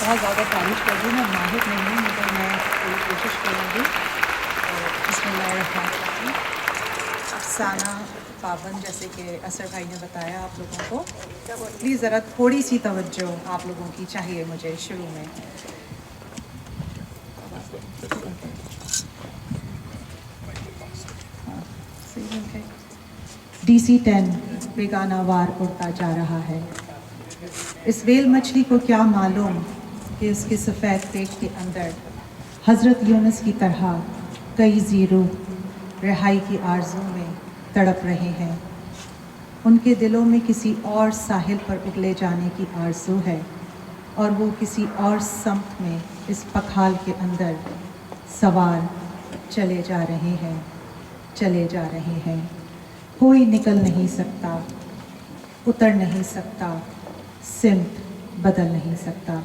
بہت زیادہ تعریف کر رہی ہوں، میں ماہر نہیں ہوں مگر میں پوری کوشش کروں گی۔ بسم اللہ الرحمن الرحیم۔ افسانہ پابند، جیسے کہ اثر بھائی نے بتایا آپ لوگوں کو، پلیز ذرا تھوڑی سی توجہ آپ لوگوں کی چاہیے مجھے شروع میں۔ DC-10 بیگانہ وار اڑتا جا رہا ہے۔ اس ویل مچھلی کو کیا معلوم کہ اس کے سفید پیٹ کے اندر حضرت یونس کی طرح کئی زیرو رہائی کی آرزو میں تڑپ رہے ہیں۔ ان کے دلوں میں کسی اور ساحل پر اگلے جانے کی آرزو ہے، اور وہ کسی اور سمت میں اس پکھال کے اندر سوار چلے جا رہے ہیں، چلے جا رہے ہیں۔ کوئی نکل نہیں سکتا، اتر نہیں سکتا، سمت بدل نہیں سکتا۔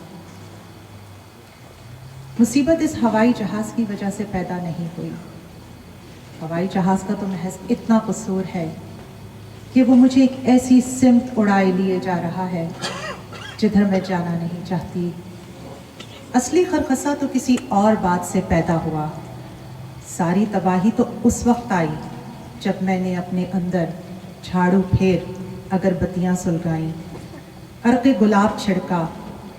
مصیبت اس ہوائی جہاز کی وجہ سے پیدا نہیں ہوئی۔ ہوائی جہاز کا تو محض اتنا قصور ہے کہ وہ مجھے ایک ایسی سمت اڑائے لیے جا رہا ہے جدھر میں جانا نہیں چاہتی۔ اصلی خرخصہ تو کسی اور بات سے پیدا ہوا۔ ساری تباہی تو اس وقت آئی جب میں نے اپنے اندر جھاڑو پھیر اگربتیاں سلگائیں، عرق گلاب چھڑکا،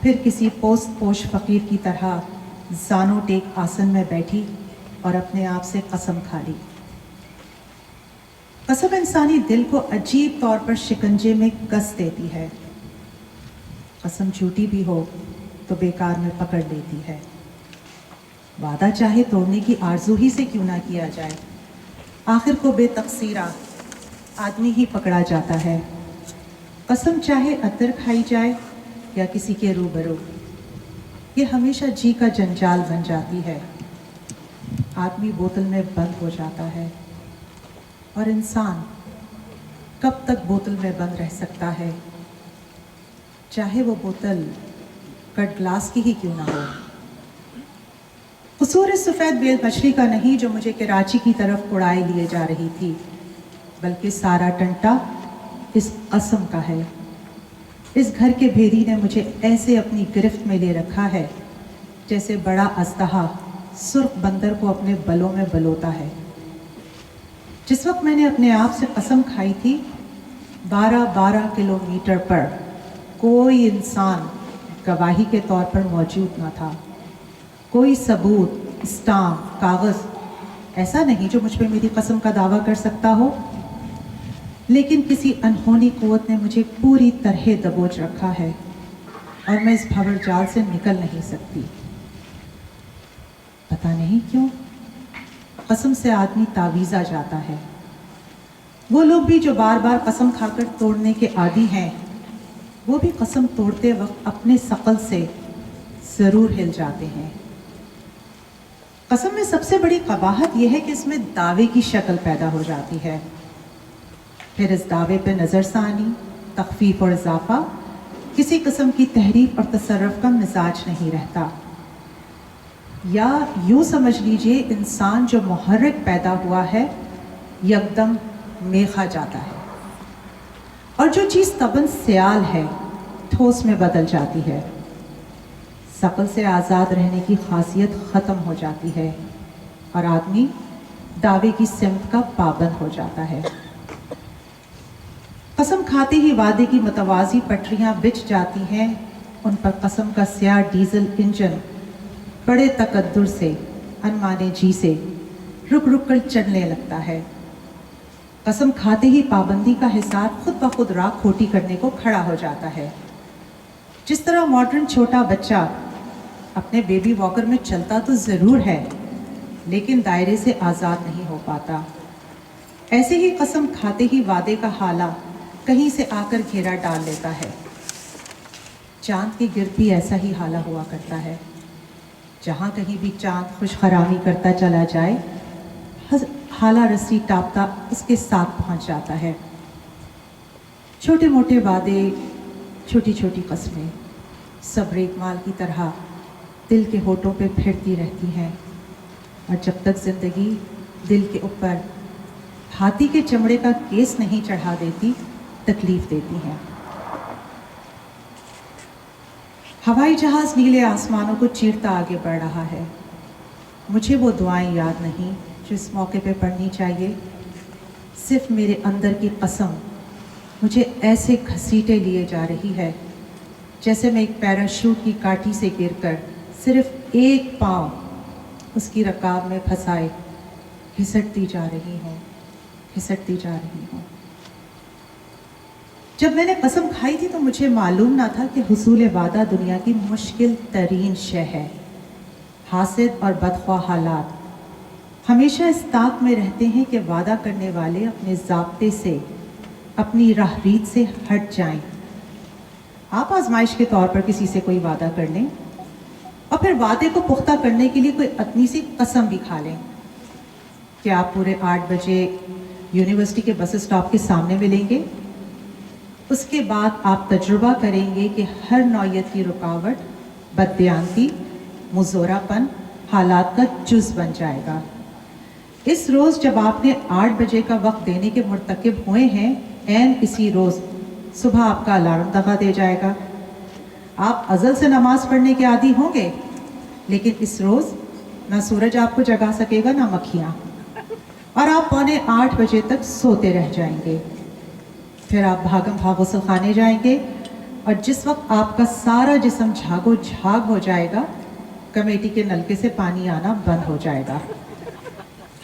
پھر کسی پوست پوش فقیر کی طرح زانو ٹیک آسن میں بیٹھی اور اپنے آپ سے قسم کھا لی۔ قسم انسانی دل کو عجیب طور پر شکنجے میں کس دیتی ہے۔ قسم جھوٹی بھی ہو تو بیکار میں پکڑ لیتی ہے۔ وعدہ چاہے توڑنے کی آرزو ہی سے کیوں نہ کیا جائے، آخر کو بے تقصیرہ آدمی ہی پکڑا جاتا ہے۔ قسم چاہے اتر کھائی جائے یا کسی کے روبرو، یہ ہمیشہ جی کا جنجال بن جاتی ہے۔ آدمی بوتل میں بند ہو جاتا ہے، اور انسان کب تک بوتل میں بند رہ سکتا ہے، چاہے وہ بوتل کٹ گلاس کی ہی کیوں نہ ہو۔ قصور اس سفید بیل مچھلی کا نہیں جو مجھے کراچی کی طرف اڑائے لیے جا رہی تھی، بلکہ سارا ٹنٹا اس قسم کا ہے۔ اس گھر کے بھیری نے مجھے ایسے اپنی گرفت میں لے رکھا ہے جیسے بڑا اژدہا سرخ بندر کو اپنے بلوں میں بلوتا ہے۔ جس وقت میں نے اپنے آپ سے قسم کھائی تھی، 12 کلومیٹر پر کوئی انسان گواہی کے طور پر موجود نہ تھا۔ کوئی ثبوت، اسٹامپ، کاغذ ایسا نہیں جو مجھ پہ میری قسم کا دعویٰ کر سکتا ہو، لیکن کسی انہونی قوت نے مجھے پوری طرح دبوچ رکھا ہے، اور میں اس بھंور جال سے نکل نہیں سکتی۔ پتہ نہیں کیوں قسم سے آدمی تعویذ آ جاتا ہے۔ وہ لوگ بھی جو بار بار قسم کھا کر توڑنے کے عادی ہیں، وہ بھی قسم توڑتے وقت اپنے ثقل سے ضرور ہل جاتے ہیں۔ قسم میں سب سے بڑی قباحت یہ ہے کہ اس میں دعوے کی شکل پیدا ہو جاتی ہے، پھر اس دعوے پہ نظر ثانی، تخفیف اور اضافہ، کسی قسم کی تحریف اور تصرف کا مزاج نہیں رہتا۔ یا یوں سمجھ لیجئے انسان جو محرک پیدا ہوا ہے یکدم میخا جاتا ہے، اور جو چیز طبعاً سیال ہے ٹھوس میں بدل جاتی ہے۔ ثقل سے آزاد رہنے کی خاصیت ختم ہو جاتی ہے، اور آدمی دعوے کی سمت کا پابند ہو جاتا ہے۔ قسم کھاتے ہی وعدے کی متوازی پٹریاں بچھ جاتی ہیں، ان پر قسم کا سیاہ ڈیزل انجن بڑے تقدر سے، انمانے جی سے رک رک کر چلنے لگتا ہے۔ قسم کھاتے ہی پابندی کا حصار خود بخود راہ کھوٹی کرنے کو کھڑا ہو جاتا ہے۔ جس طرح ماڈرن چھوٹا بچہ اپنے بیبی واکر میں چلتا تو ضرور ہے، لیکن دائرے سے آزاد نہیں ہو پاتا، ایسے ہی قسم کھاتے ہی وعدے کا حالہ کہیں سے آ کر گھیرا ڈال لیتا ہے۔ چاند کے گرد بھی ایسا ہی حالہ ہوا کرتا ہے۔ جہاں کہیں بھی چاند خوش خرامی کرتا چلا جائے، حالہ رسی ٹاپتا اس کے ساتھ پہنچ جاتا ہے۔ چھوٹے موٹے وعدے، چھوٹی چھوٹی قسمیں سب ریگ مال کی طرح دل کے ہونٹوں پہ پھرتی رہتی ہیں، اور جب تک زندگی دل کے اوپر ہاتھی کے چمڑے کا کیس نہیں چڑھا دیتی، تکلیف دیتی ہیں۔ हवाई जहाज़ नीले आसमानों को चीरता आगे बढ़ रहा है। मुझे वो दुआएं याद नहीं जो इस मौके पे पढ़नी चाहिए। सिर्फ मेरे अंदर की कसम मुझे ऐसे घसीटे लिए जा रही है जैसे मैं एक पैराशूट की काठी से गिरकर सिर्फ एक पाँव उसकी रकाब में फंसाए घिसटती जा रही हूँ। जब मैंने कसम खाई थी तो मुझे मालूम ना था कि हुसूल वादा दुनिया की मुश्किल तरीन शय है। हासिद और बदख्वाह हालात हमेशा इस ताक में रहते हैं कि वादा करने वाले अपने ज़ाब्ते से, अपनी राह रीत से हट जाएं। आप आजमाइश के तौर पर किसी से कोई वादा कर लें और फिर वादे को पुख्ता करने के लिए कोई अपनी सी कसम भी खा लें कि आप पूरे 8 बजे यूनिवर्सिटी के बस स्टॉप के सामने मिलेंगे। उसके बाद आप तजुर्बा करेंगे कि हर नौयत की रुकावट, बददियानती, मुज़ोरापन हालात का जुज़ बन जाएगा। इस रोज़ जब आपने 8 बजे का वक्त देने के मुर्तकिब हुए हैं, ऐन इसी रोज़ सुबह आपका अलार्म दगा दे जाएगा। आप अज़ल से नमाज पढ़ने के आदी होंगे, लेकिन इस रोज़ ना सूरज आपको जगा सकेगा ना मक्खियाँ, और आप 7:45 बजे तक सोते रह जाएंगे। फिर आप भागम भाग गुस्ल खाने जाएंगे और जिस वक्त आपका सारा जिस्म झागो झाग हो जाएगा, कमेटी के नलके से पानी आना बंद हो जाएगा।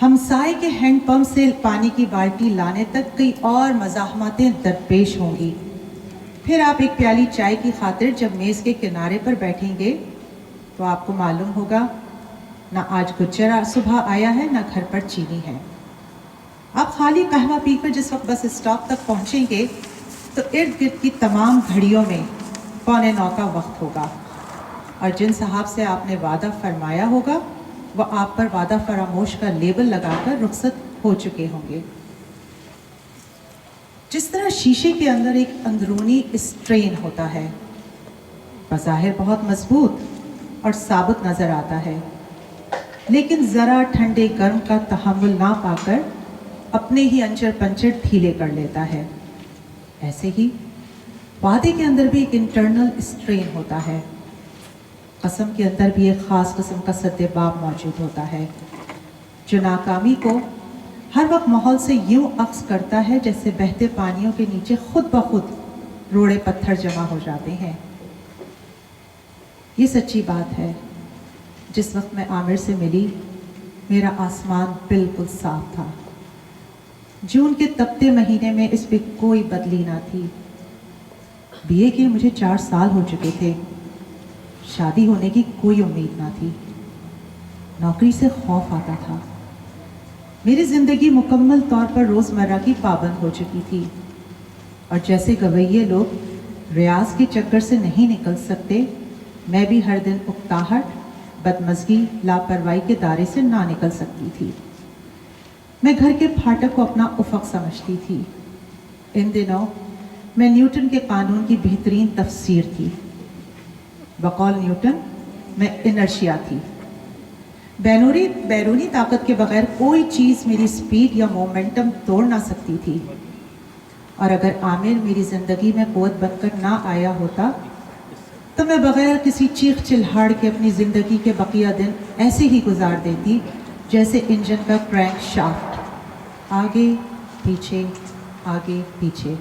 हमसाए के हैंडपंप से पानी की बाल्टी लाने तक कई और मज़ाहमतें दरपेश होंगी। फिर आप एक प्याली चाय की खातिर जब मेज़ के किनारे पर बैठेंगे तो आपको मालूम होगा ना आज गुज्जर सुबह आया है ना घर पर चीनी है। आप खाली कहवा पीकर जिस वक्त बस स्टॉप तक पहुंचेंगे तो इर्द गिर्द की तमाम घड़ियों में 8:45 का वक्त होगा और जिन साहब से आपने वादा फरमाया होगा वह आप पर वादा फरामोश का लेबल लगाकर रुखसत हो चुके होंगे। जिस तरह शीशे के अंदर एक अंदरूनी स्ट्रेन होता है, बज़ाहिर बहुत मजबूत और साबुत नज़र आता है, लेकिन ज़रा ठंडे गर्म का तहम्मुल ना पाकर अपने ही अंचर पंचर ढीले कर लेता है। ऐसे ही वादे के अंदर भी एक इंटरनल स्ट्रेन होता है। कसम के अंदर भी एक ख़ास किस्म का सद्देबाब मौजूद होता है जो नाकामी को हर वक्त माहौल से यूं अक्स करता है जैसे बहते पानियों के नीचे खुद ब खुद रोड़े पत्थर जमा हो जाते हैं। ये सच्ची बात है। जिस वक्त मैं आमिर से मिली मेरा आसमान बिल्कुल साफ था। जून के तपते महीने में इस पे कोई बदली ना थी। बीए के मुझे 4 साल हो चुके थे। शादी होने की कोई उम्मीद ना थी। नौकरी से खौफ आता था। मेरी ज़िंदगी मुकम्मल तौर पर रोज़मर्रा की पाबंद हो चुकी थी और जैसे गवैये लोग रियाज के चक्कर से नहीं निकल सकते, मैं भी हर दिन उकताहट, बदमज़गी, लापरवाही के दायरे से ना निकल सकती थी। मैं घर के फाटक को अपना उफ़क़ समझती थी। इन दिनों मैं न्यूटन के कानून की बेहतरीन तफसीर थी। बकौल न्यूटन मैं इनर्शिया थी। बैरूनी ताकत के बगैर कोई चीज़ मेरी स्पीड या मोमेंटम तोड़ ना सकती थी। और अगर आमिर मेरी ज़िंदगी में क़ुव्वत बनकर ना आया होता तो मैं बगैर किसी चीख चिल्हाड़ के अपनी ज़िंदगी के बकिया दिन ऐसे ही गुजार देती जैसे इंजन का क्रैंक शाफ्ट, आगे पीछे।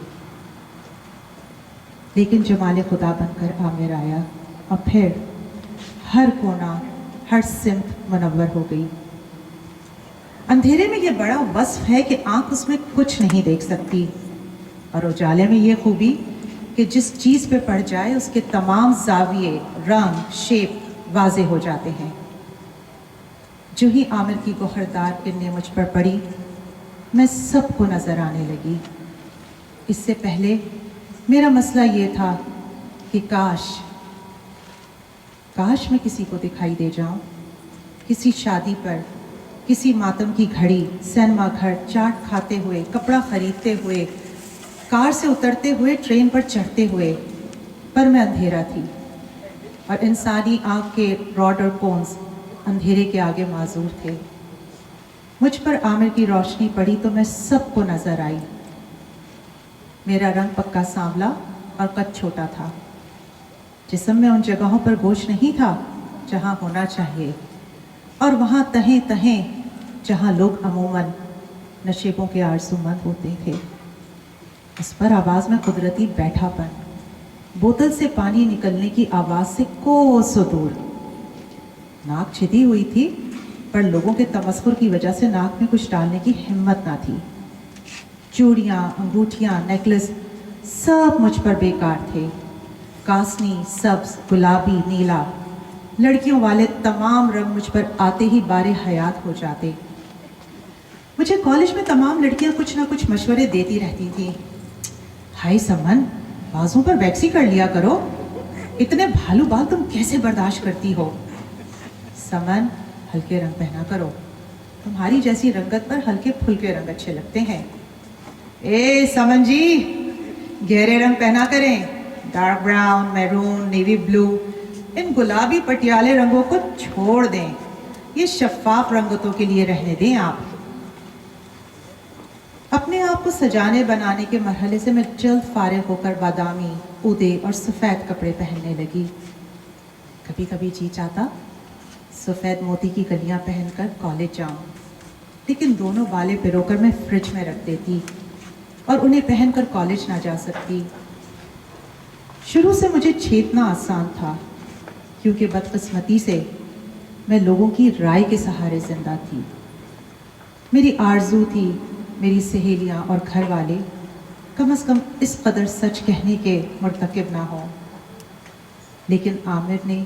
लेकिन जमाल खुदा बनकर आमिर आया और फिर हर कोना, हर सिमत मुनव्वर हो गई। अंधेरे में ये बड़ा वस्फ है कि आंख उसमें कुछ नहीं देख सकती, और उजाले में ये खूबी कि जिस चीज़ पे पड़ जाए उसके तमाम जाविये, रंग, शेप वाज़े हो जाते हैं। जो ही आमिर की गोहरदार किरणें मुझ पर पड़ी, मैं सबको नज़र आने लगी। इससे पहले मेरा मसला ये था कि काश मैं किसी को दिखाई दे जाऊं, किसी शादी पर, किसी मातम की घड़ी, सिनेमा घर, चाट खाते हुए, कपड़ा खरीदते हुए, कार से उतरते हुए, ट्रेन पर चढ़ते हुए। पर मैं अंधेरा थी और इंसानी आँख के रॉड और कोन्स अंधेरे के आगे माजूर थे। मुझ पर आमिर की रोशनी पड़ी तो मैं सबको नज़र आई। मेरा रंग पक्का सांवला और कद छोटा था। जिस्म में उन जगहों पर गोश्त नहीं था जहाँ होना चाहिए, और वहाँ तहें तहें जहाँ लोग अमूमन नशेबों के आरज़ूमंद होते थे। इस पर आवाज़ में कुदरती बैठापन, बोतल से पानी निकलने की आवाज़ से कोसों दूर। नाक छिदी हुई थी, पर लोगों के तमस्कुर की वजह से नाक में कुछ डालने की हिम्मत ना थी। चूड़ियाँ, अंगूठियाँ, नेकलेस सब मुझ पर बेकार थे। कासनी, सब्ज, गुलाबी, नीला, लड़कियों वाले तमाम रंग मुझ पर आते ही बारे हयात हो जाते। मुझे कॉलेज में तमाम लड़कियां कुछ ना कुछ मशवरे देती रहती थी। हाय समन, बाजों पर वैक्सी कर लिया करो, इतने भालू बाल तुम कैसे बर्दाश्त करती हो? समन, हल्के रंग पहना करो, तुम्हारी जैसी रंगत पर हल्के फुल्के रंग अच्छे लगते हैं। ए समन जी, गहरे रंग पहना करें, dark brown, maroon, navy blue, इन गुलाबी पटियाले रंगों को छोड़ दें, ये शफाफ रंगतों के लिए रहने दें आप। अपने आप को सजाने बनाने के मरहले से मैं जल्द फारिग होकर बादामी, उदे और सफ़ेद कपड़े पहनने लगी। कभी कभी जी चाहता सफ़ेद मोती की कलियां पहनकर कॉलेज जाऊं, लेकिन दोनों बालें पिरोकर मैं फ्रिज में रख देती और उन्हें पहनकर कॉलेज ना जा सकती। शुरू से मुझे छेदना आसान था, क्योंकि बदकिस्मती से मैं लोगों की राय के सहारे जिंदा थी। मेरी आरजू थी मेरी सहेलियां और घर वाले कम से कम इस कदर सच कहने के मुर्तकिब ना हो। लेकिन आमिर ने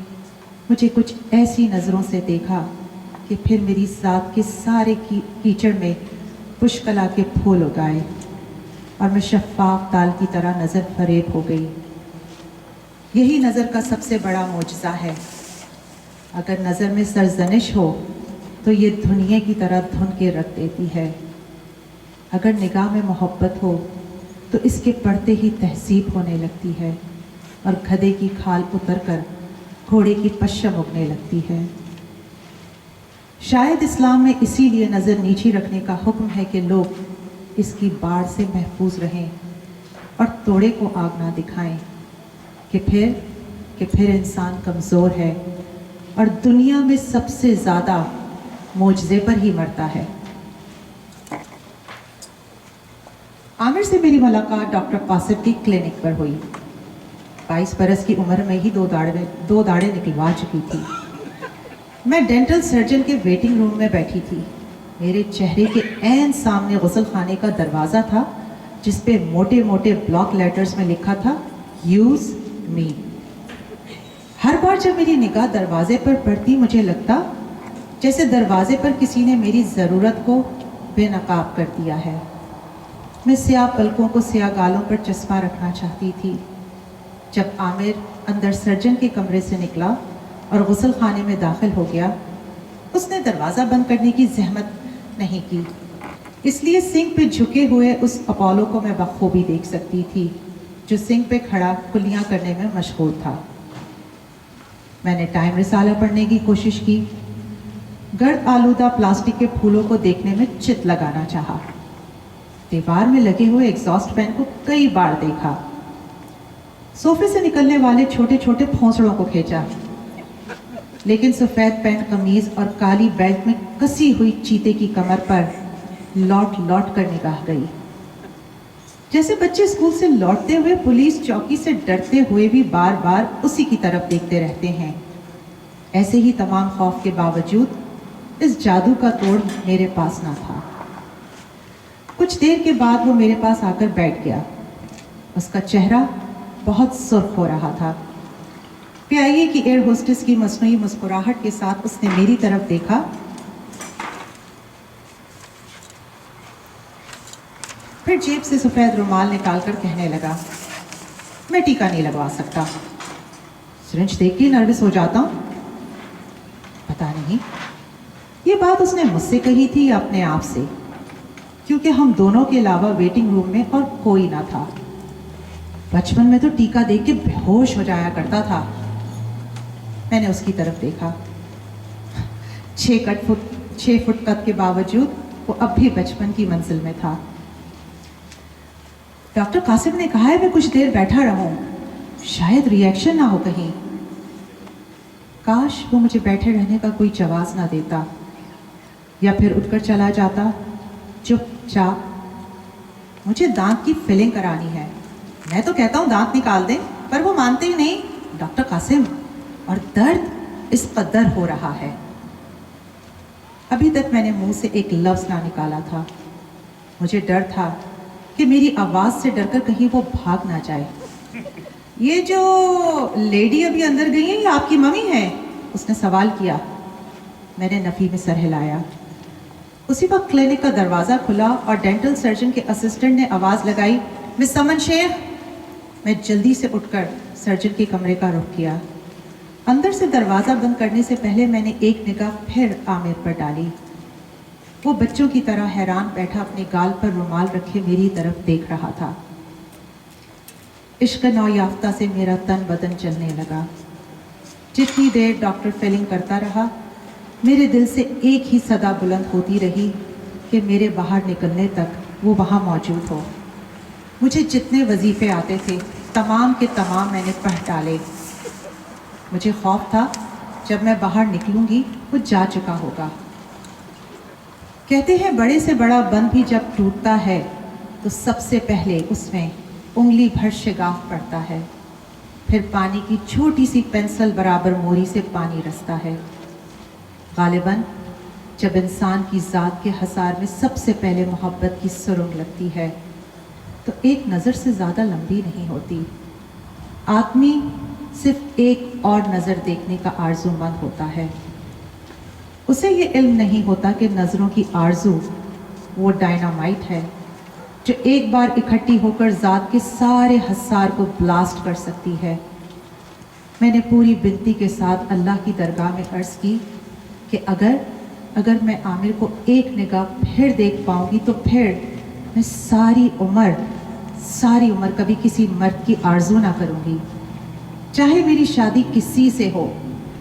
मुझे कुछ ऐसी नज़रों से देखा कि फिर मेरी ज़ात के सारे कीचड़ में पुष्कला के फूल उगाए और मैं शफ़ाफ ताल की तरह नज़र फरेब हो गई। यही नज़र का सबसे बड़ा मोजज़ा है। अगर नज़र में सरजनिश हो तो ये धुनिया की तरह धुन के रख देती है। अगर निगाह में मोहब्बत हो तो इसके पढ़ते ही तहसीब होने लगती है और गधे की खाल उतरकर घोड़े की पश्चम उगने लगती है। शायद इस्लाम में इसीलिए नज़र नीची रखने का हुक्म है कि लोग इसकी बाढ़ से महफूज रहें और तोड़े को आग ना दिखाएं कि फिर इंसान कमज़ोर है और दुनिया में सबसे ज़्यादा मोजज़े पर ही मरता है। आमिर से मेरी मुलाकात डॉक्टर कासिफ की क्लिनिक पर हुई। 22 बरस की उम्र में ही दो दाढ़े निकलवा चुकी थी। मैं डेंटल सर्जन के वेटिंग रूम में बैठी थी। मेरे चेहरे के ऐन सामने गुसल खाने का दरवाज़ा था, जिस पे मोटे मोटे ब्लॉक लेटर्स में लिखा था यूज़ मी। हर बार जब मेरी निगाह दरवाजे पर पड़ती, मुझे लगता जैसे दरवाजे पर किसी ने मेरी ज़रूरत को बेनकाब कर दिया है। मैं स्याह पलकों को स्याह गालों पर चस्पा रखना चाहती थी। जब आमिर अंदर सर्जन के कमरे से निकला और गुसल खाने में दाखिल हो गया, उसने दरवाज़ा बंद करने की जहमत नहीं की, इसलिए सिंक पे झुके हुए उस अपोलो को मैं बखूबी देख सकती थी, जो सिंक पे खड़ा कुल्लियाँ करने में मशगूल था। मैंने टाइम रिसाला पढ़ने की कोशिश की। गर्द आलूदा प्लास्टिक के फूलों को देखने में चित लगाना चाहा। दीवार में लगे हुए एग्जॉस्ट फैन को कई बार देखा। सोफे से निकलने वाले छोटे छोटे भौंसड़ों को खींचा, लेकिन सफ़ेद पैंट कमीज और काली बेल्ट में कसी हुई चीते की कमर पर लौट लौट कर निगाह गई। जैसे बच्चे स्कूल से लौटते हुए पुलिस चौकी से डरते हुए भी बार बार उसी की तरफ देखते रहते हैं, ऐसे ही तमाम खौफ के बावजूद इस जादू का तोड़ मेरे पास ना था। कुछ देर के बाद वो मेरे पास आकर बैठ गया। उसका चेहरा बहुत सुर्ख हो रहा था। प्याइए की एयर होस्टेस की मसनूई मुस्कुराहट के साथ उसने मेरी तरफ देखा, फिर जेब से सफ़ेद रुमाल निकालकर कहने लगा, मैं टीका नहीं लगवा सकता। सिरिंज देख के नर्वस हो जाता हूँ। पता नहीं ये बात उसने मुझसे कही थी या अपने आप से, क्योंकि हम दोनों के अलावा वेटिंग रूम में और कोई ना था। बचपन में तो टीका देख के बेहोश हो जाया करता था। मैंने उसकी तरफ देखा। 6 फुट कद के बावजूद वो अब भी बचपन की मंजिल में था। डॉक्टर कासिम ने कहा है मैं कुछ देर बैठा रहूं। शायद रिएक्शन ना हो कहीं। काश वो मुझे बैठे रहने का कोई जवाब ना देता या फिर उठकर चला जाता चुपचाप। मुझे दांत की फिलिंग करानी है। मैं तो कहता हूँ दांत निकाल दें, पर वो मानते ही नहीं, डॉक्टर कासिम। और दर्द इस कदर हो रहा है। अभी तक मैंने मुंह से एक लफ्ज़ ना निकाला था। मुझे डर था कि मेरी आवाज़ से डरकर कहीं वो भाग ना जाए। ये जो लेडी अभी अंदर गई है, ये आपकी मम्मी है? उसने सवाल किया। मैंने नफ़ी में सर हिलाया। उसी वक्त क्लिनिक का दरवाज़ा खुला और डेंटल सर्जन के असिस्टेंट ने आवाज़ लगाई, मिस समन शेख। मैं जल्दी से उठकर सर्जन के कमरे का रुख किया। अंदर से दरवाज़ा बंद करने से पहले मैंने एक निगाह फिर आमिर पर डाली। वो बच्चों की तरह हैरान बैठा अपने गाल पर रुमाल रखे मेरी तरफ देख रहा था। इश्क नौ याफ्ता से मेरा तन बदन चलने लगा। जितनी देर डॉक्टर फिलिंग करता रहा, मेरे दिल से एक ही सदा बुलंद होती रही कि मेरे बाहर निकलने तक वो वहाँ मौजूद हो। मुझे जितने वजीफ़े आते थे तमाम के तमाम मैंने पढ़ डाले। मुझे खौफ था जब मैं बाहर निकलूंगी वो जा चुका होगा। कहते हैं बड़े से बड़ा बंद भी जब टूटता है तो सबसे पहले उसमें उंगली भर शिगाफ पड़ता है, फिर पानी की छोटी सी पेंसिल बराबर मोरी से पानी रसता है। गालिबन जब इंसान की ज़ात के हसार में सबसे पहले मोहब्बत की सुरंग लगती है तो एक नज़र से ज़्यादा लंबी नहीं होती। आदमी सिर्फ एक और नज़र देखने का आरज़ूमंद होता है। उसे ये इल्म नहीं होता कि नज़रों की आरज़ू वो डायनामाइट है जो एक बार इकट्ठी होकर ज़ात के सारे हसार को ब्लास्ट कर सकती है। मैंने पूरी बिनती के साथ अल्लाह की दरगाह में अर्ज़ की कि अगर मैं आमिर को एक निगाह फिर देख पाऊंगी तो फिर मैं सारी उम्र कभी किसी मर्द की आरज़ू ना करूंगी। चाहे मेरी शादी किसी से हो,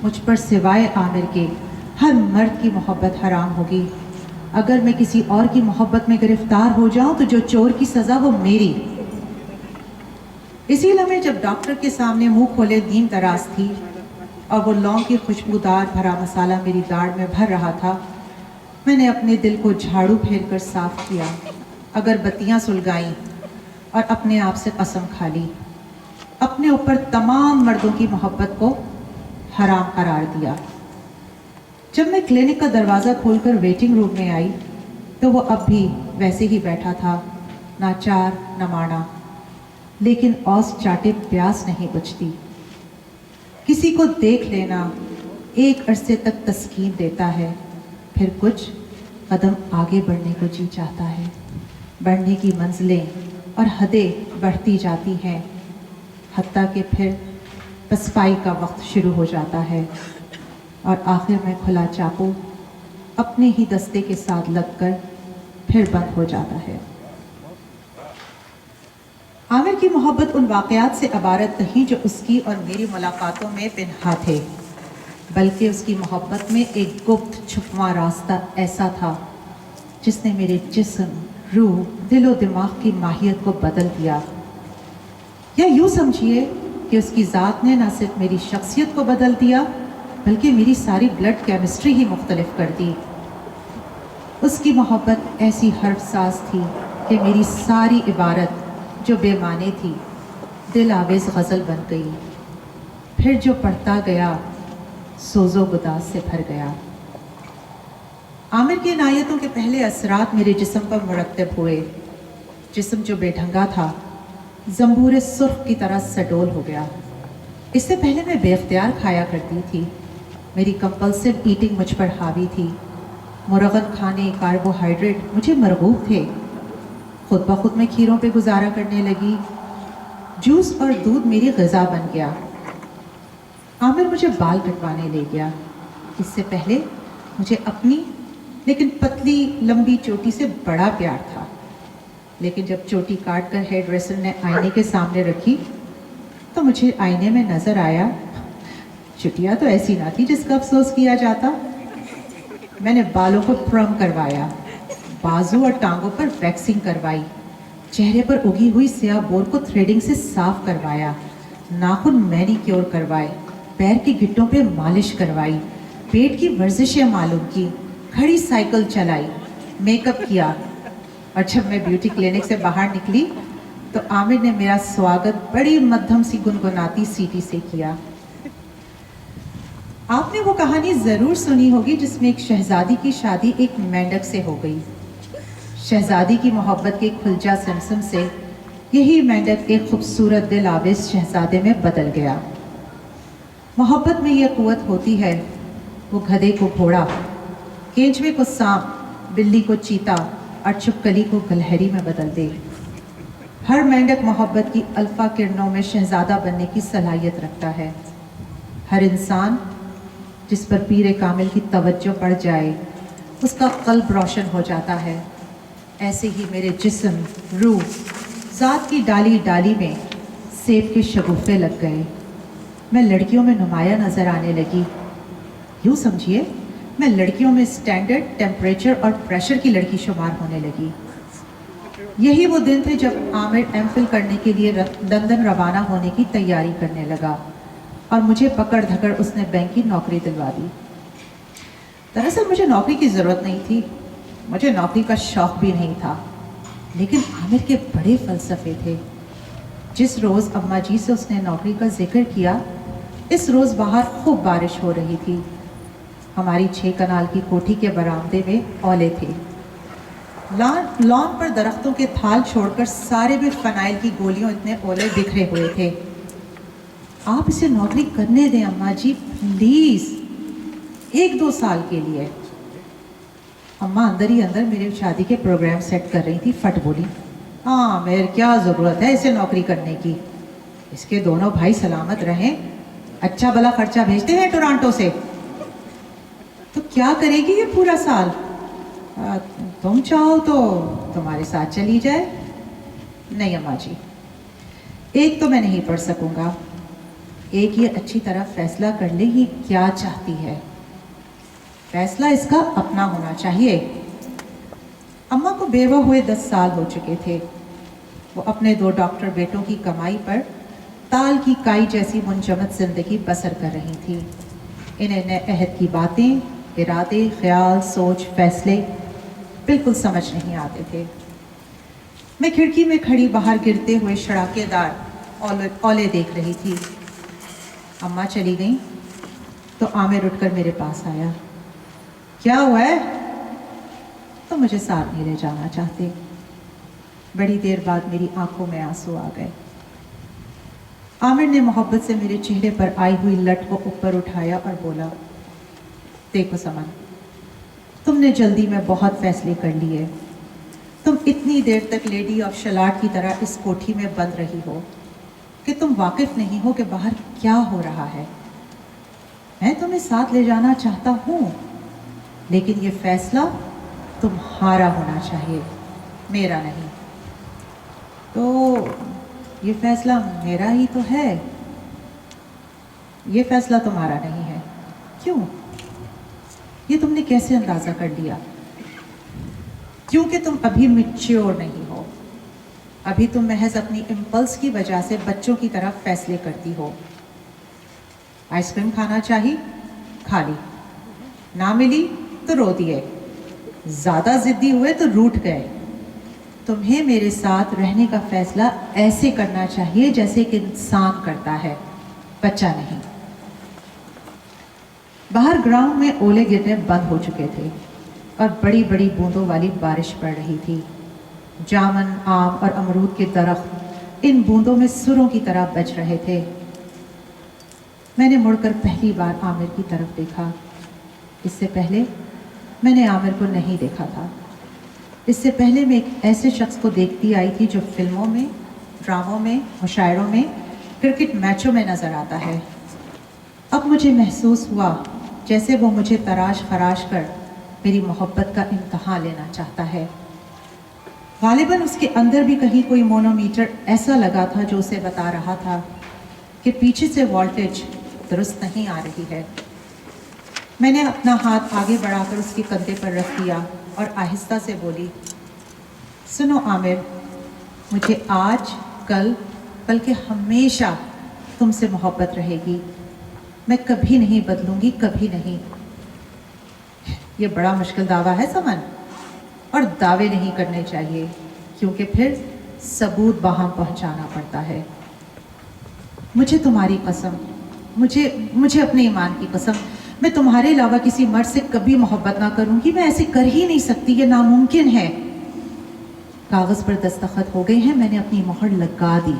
मुझ पर सिवाय आमिर के हर मर्द की मोहब्बत हराम होगी। अगर मैं किसी और की मोहब्बत में गिरफ्तार हो जाऊं तो जो चोर की सज़ा वो मेरी। इसी लम्हे जब डॉक्टर के सामने मुंह खोले दीन दराज थी और वो लौंग की खुशबूदार भरा मसाला मेरी दाढ़ में भर रहा था, मैंने अपने दिल को झाड़ू फेर कर साफ किया, अगरबत्तियाँ सुलगाईं और अपने आप से कसम खा ली। अपने ऊपर तमाम मर्दों की मोहब्बत को हराम करार दिया। जब मैं क्लिनिक का दरवाज़ा खोलकर वेटिंग रूम में आई तो वो अब भी वैसे ही बैठा था, ना चार न माना, लेकिन औस चाटे प्यास नहीं बुझती। किसी को देख लेना एक अरसे तक तस्कीन देता है, फिर कुछ कदम आगे बढ़ने को जी चाहता है। बढ़ने की मंजिलें और हदें बढ़ती जाती हैं, हत्ता कि फिर पसपाई का वक्त शुरू हो जाता है और आखिर में खुला चाकू अपने ही दस्ते के साथ लगकर फिर बंद हो जाता है। आमिर की मोहब्बत उन वाक़यात से इबारत नहीं जो उसकी और मेरी मुलाकातों में पिन्हा थे, बल्कि उसकी मोहब्बत में एक गुप्त छुपवा रास्ता ऐसा था जिसने मेरे जिस्म, रूह, दिलो दिमाग की माहियत को बदल दिया। या यूँ समझिए कि उसकी ज़ात ने न सिर्फ मेरी शख्सियत को बदल दिया बल्कि मेरी सारी ब्लड केमिस्ट्री ही मुख्तलिफ कर दी। उसकी मोहब्बत ऐसी हर्फसाज थी कि मेरी सारी इबारत जो बेमाने थी दिल आवेज़ गज़ल बन गई। फिर जो पढ़ता गया सोज़ो गुदाज से भर गया। आमिर की इनायतों के पहले असरात मेरे जिस्म पर मुरतब हुए। जिस्म जो बेढंगा था ज़ंबूर सुर्ख की तरह सडोल हो गया। इससे पहले मैं बेख्तियार खाया करती थी। मेरी कंपल्सिव ईटिंग मुझ पर हावी थी। मुरगन खाने, कार्बोहाइड्रेट मुझे मरगूब थे। खुद ब खुद मैं खीरों पे गुजारा करने लगी। जूस और दूध मेरी ग़िज़ा बन गया। आमिर मुझे बाल कटवाने ले गया। इससे पहले मुझे अपनी लेकिन पतली लंबी चोटी से बड़ा प्यार था, लेकिन जब चोटी काट कर हेयर ड्रेसर ने आईने के सामने रखी तो मुझे आईने में नज़र आया चुटिया तो ऐसी ना थी जिसका अफसोस किया जाता। मैंने बालों को ट्रिम करवाया, बाजू और टांगों पर वैक्सिंग करवाई, चेहरे पर उगी हुई स्याह बोर को थ्रेडिंग से साफ करवाया, नाखून मैनीक्योर करवाए, पैर की गिट्टों पे मालिश करवाई, पेट की वर्जिशें मालूम की, खड़ी साइकिल चलाई, मेकअप किया। और जब मैं ब्यूटी क्लिनिक से बाहर निकली तो आमिर ने मेरा स्वागत बड़ी मध्यम सी गुनगुनाती सीटी से किया। आपने वो कहानी जरूर सुनी होगी जिसमें एक शहजादी की शादी एक मेंढक से हो गई। शहजादी की मोहब्बत के खुलजा सिमसिम से यही मेंढक एक खूबसूरत दिल आवेश शहजादे में बदल गया। मोहब्बत में यह कुव्वत होती है, वो गधे को घोड़ा, केंचुए को सांप, बिल्ली को चीता और चुपकली को गलहरी में बदल दे। हर मेंढक मोहब्बत की अल्फा किरणों में शहजादा बनने की सलाहियत रखता है। हर इंसान जिस पर पीरे कामिल की तवज्जो पड़ जाए उसका कल्ब रोशन हो जाता है। ऐसे ही मेरे जिस्म, रूह, ज़ात की डाली डाली में सेब के शगुफ़े लग गए। मैं लड़कियों में नुमाया नज़र आने लगी। यूँ समझिए मैं लड़कियों में स्टैंडर्ड, टेम्परेचर और प्रेशर की लड़की शुमार होने लगी। यही वो दिन थे जब आमिर एमफिल करने के लिए लंदन रवाना होने की तैयारी करने लगा और मुझे पकड़ धकड़ उसने बैंक की नौकरी दिलवा दी। दरअसल मुझे नौकरी की ज़रूरत नहीं थी, मुझे नौकरी का शौक़ भी नहीं था, लेकिन आमिर के बड़े फ़लसफ़े थे। जिस रोज़ अम्मा जी से उसने नौकरी का जिक्र किया, इस रोज़ बाहर खूब बारिश हो रही थी। हमारी 6 कनाल की कोठी के बरामदे में ओले थे। लॉन पर दरख्तों के थाल छोड़कर सारे में फ़नाइल की गोलियों इतने ओले बिखरे हुए थे। आप इसे नौकरी करने दें अम्मा जी, प्लीज़, 1-2 साल के लिए। अम्मा अंदर ही अंदर मेरे शादी के प्रोग्राम सेट कर रही थी। फट बोली, हाँ मेरे क्या ज़रूरत है इसे नौकरी करने की, इसके दोनों भाई सलामत रहें, अच्छा भला खर्चा भेजते हैं टोरंटो से। तो क्या करेगी ये पूरा साल? तुम चाहो तो तुम्हारे साथ चली जाए। नहीं अम्मा जी, एक तो मैं नहीं पढ़ सकूँगा, एक ये अच्छी तरह फैसला कर ले ये क्या चाहती है। फैसला इसका अपना होना चाहिए। अम्मा को बेवा हुए 10 साल हो चुके थे। वो अपने 2 डॉक्टर बेटों की कमाई पर ताल की काई जैसी मुंजमद ज़िंदगी बसर कर रही थी। इन्हें नए अहद की बातें, इरादे, ख्याल, सोच, फैसले बिल्कुल समझ नहीं आते थे। मैं खिड़की में खड़ी बाहर गिरते हुए शड़ाकेदार ओले देख रही थी। अम्मा चली गई तो आमिर उठकर मेरे पास आया। क्या हुआ है? तो मुझे साथ नहीं ले जाना चाहते। बड़ी देर बाद मेरी आंखों में आंसू आ गए। आमिर ने मोहब्बत से मेरे चेहरे पर आई हुई लट को ऊपर उठाया और बोला, देखो समन, तुमने जल्दी में बहुत फैसले कर लिए। तुम इतनी देर तक लेडी ऑफ शलाट की तरह इस कोठी में बंद रही हो कि तुम वाकिफ नहीं हो कि बाहर क्या हो रहा है। मैं तुम्हें साथ ले जाना चाहता हूँ, लेकिन ये फैसला तुम्हारा होना चाहिए, मेरा नहीं। तो ये फैसला मेरा ही तो है, ये फैसला तुम्हारा नहीं है। क्यों? ये तुमने कैसे अंदाज़ा कर लिया? क्योंकि तुम अभी मैच्योर नहीं हो। अभी तुम महज अपनी इम्पल्स की वजह से बच्चों की तरह फैसले करती हो। आइसक्रीम खाना चाहिए, खा ली, ना मिली तो रो दिए, ज़्यादा ज़िद्दी हुए तो रूठ गए। तुम्हें मेरे साथ रहने का फैसला ऐसे करना चाहिए जैसे कि इंसान करता है, बच्चा नहीं। बाहर ग्राउंड में ओले गिरने बंद हो चुके थे और बड़ी बड़ी बूंदों वाली बारिश पड़ रही थी। जामन, आम और अमरूद के दरख्त इन बूंदों में सुरों की तरह बज रहे थे। मैंने मुड़कर पहली बार आमिर की तरफ देखा। इससे पहले मैंने आमिर को नहीं देखा था। इससे पहले मैं एक ऐसे शख्स को देखती आई थी जो फिल्मों में, ड्रामों में, मुशायरों में, क्रिकेट मैचों में नज़र आता है। अब मुझे महसूस हुआ जैसे वो मुझे तराश खराश कर मेरी मोहब्बत का इम्तहान लेना चाहता है। गालिबन उसके अंदर भी कहीं कोई मोनोमीटर ऐसा लगा था जो उसे बता रहा था कि पीछे से वोल्टेज दुरुस्त नहीं आ रही है। मैंने अपना हाथ आगे बढ़ाकर उसके कंधे पर रख दिया और आहिस्ता से बोली, सुनो आमिर, मुझे आज, कल, बल्कि हमेशा تم سے محبت رہے گی. میں کبھی نہیں بدلوں گی, کبھی نہیں. یہ بڑا مشکل دعویٰ ہے سمن, اور دعوے نہیں کرنے چاہیے کیونکہ پھر ثبوت وہاں پہنچانا پڑتا ہے. مجھے تمہاری قسم, مجھے اپنے ایمان کی قسم, میں تمہارے علاوہ کسی مرد سے کبھی محبت نہ کروں گی. میں ایسے کر ہی نہیں سکتی, یہ ناممکن ہے. کاغذ پر دستخط ہو گئے ہیں, میں نے اپنی مہر لگا دی.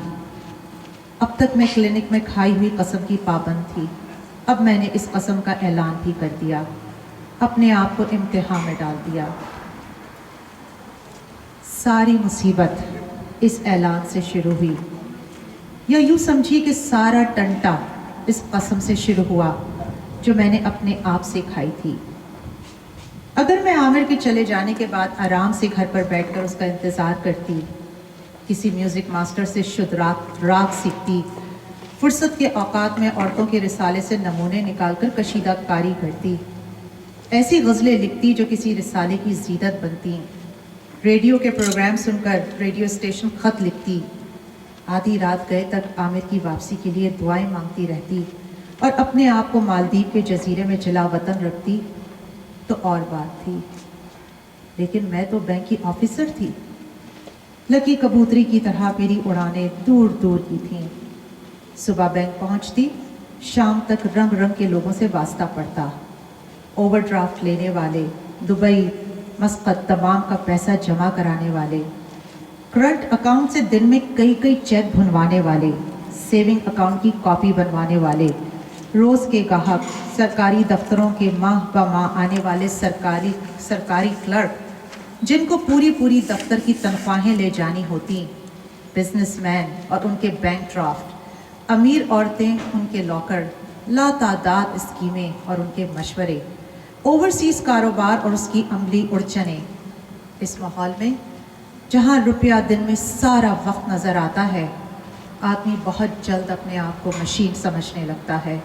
اب تک میں کلینک میں کھائی ہوئی قسم کی پابند تھی, اب میں نے اس قسم کا اعلان بھی کر دیا, اپنے آپ کو امتحان میں ڈال دیا. ساری مصیبت اس اعلان سے شروع ہوئی, یا یوں سمجھیے کہ سارا ٹنٹا اس قسم سے شروع ہوا جو میں نے اپنے آپ سے کھائی تھی. اگر میں عامر کے چلے جانے کے بعد آرام سے گھر پر بیٹھ کر اس کا انتظار کرتی, کسی میوزک ماسٹر سے شدھ راگ سیکھتی, فرصت کے اوقات میں عورتوں کے رسالے سے نمونے نکال کر کشیدہ کاری کرتی, ایسی غزلیں لکھتی جو کسی رسالے کی زیدت بنتی, ریڈیو کے پروگرام سن کر ریڈیو اسٹیشن خط لکھتی, آدھی رات گئے تک عامر کی واپسی کے لیے دعائیں مانگتی رہتی, اور اپنے آپ کو مالدیپ کے جزیرے میں جلا وطن رکھتی تو اور بات تھی. لیکن میں تو بینک کی آفیسر تھی. لکی کبوتری کی طرح میری اڑانیں دور دور کی تھیں. صبح بینک پہنچتی, شام تک رنگ رنگ کے لوگوں سے واسطہ پڑتا, اوور ڈرافٹ لینے والے, دبئی مسقط تمام کا پیسہ جمع کرانے والے, کرنٹ اکاؤنٹ سے دن میں کئی چیک بھنوانے والے, سیونگ اکاؤنٹ کی کاپی بنوانے والے, روز کے گاہک, سرکاری دفتروں کے ماہ بہ ماہ آنے والے سرکاری کلرک جن کو پوری دفتر کی تنخواہیں لے جانی ہوتی, بزنس مین اور ان کے بینک ڈرافٹ, امیر عورتیں, ان کے لاکر, لا تعداد اسکیمیں اور ان کے مشورے, اوورسیز کاروبار اور اس کی عملی اڑچنیں. اس ماحول میں جہاں روپیہ دن میں سارا وقت نظر آتا ہے, آدمی بہت جلد اپنے آپ کو مشین سمجھنے لگتا ہے.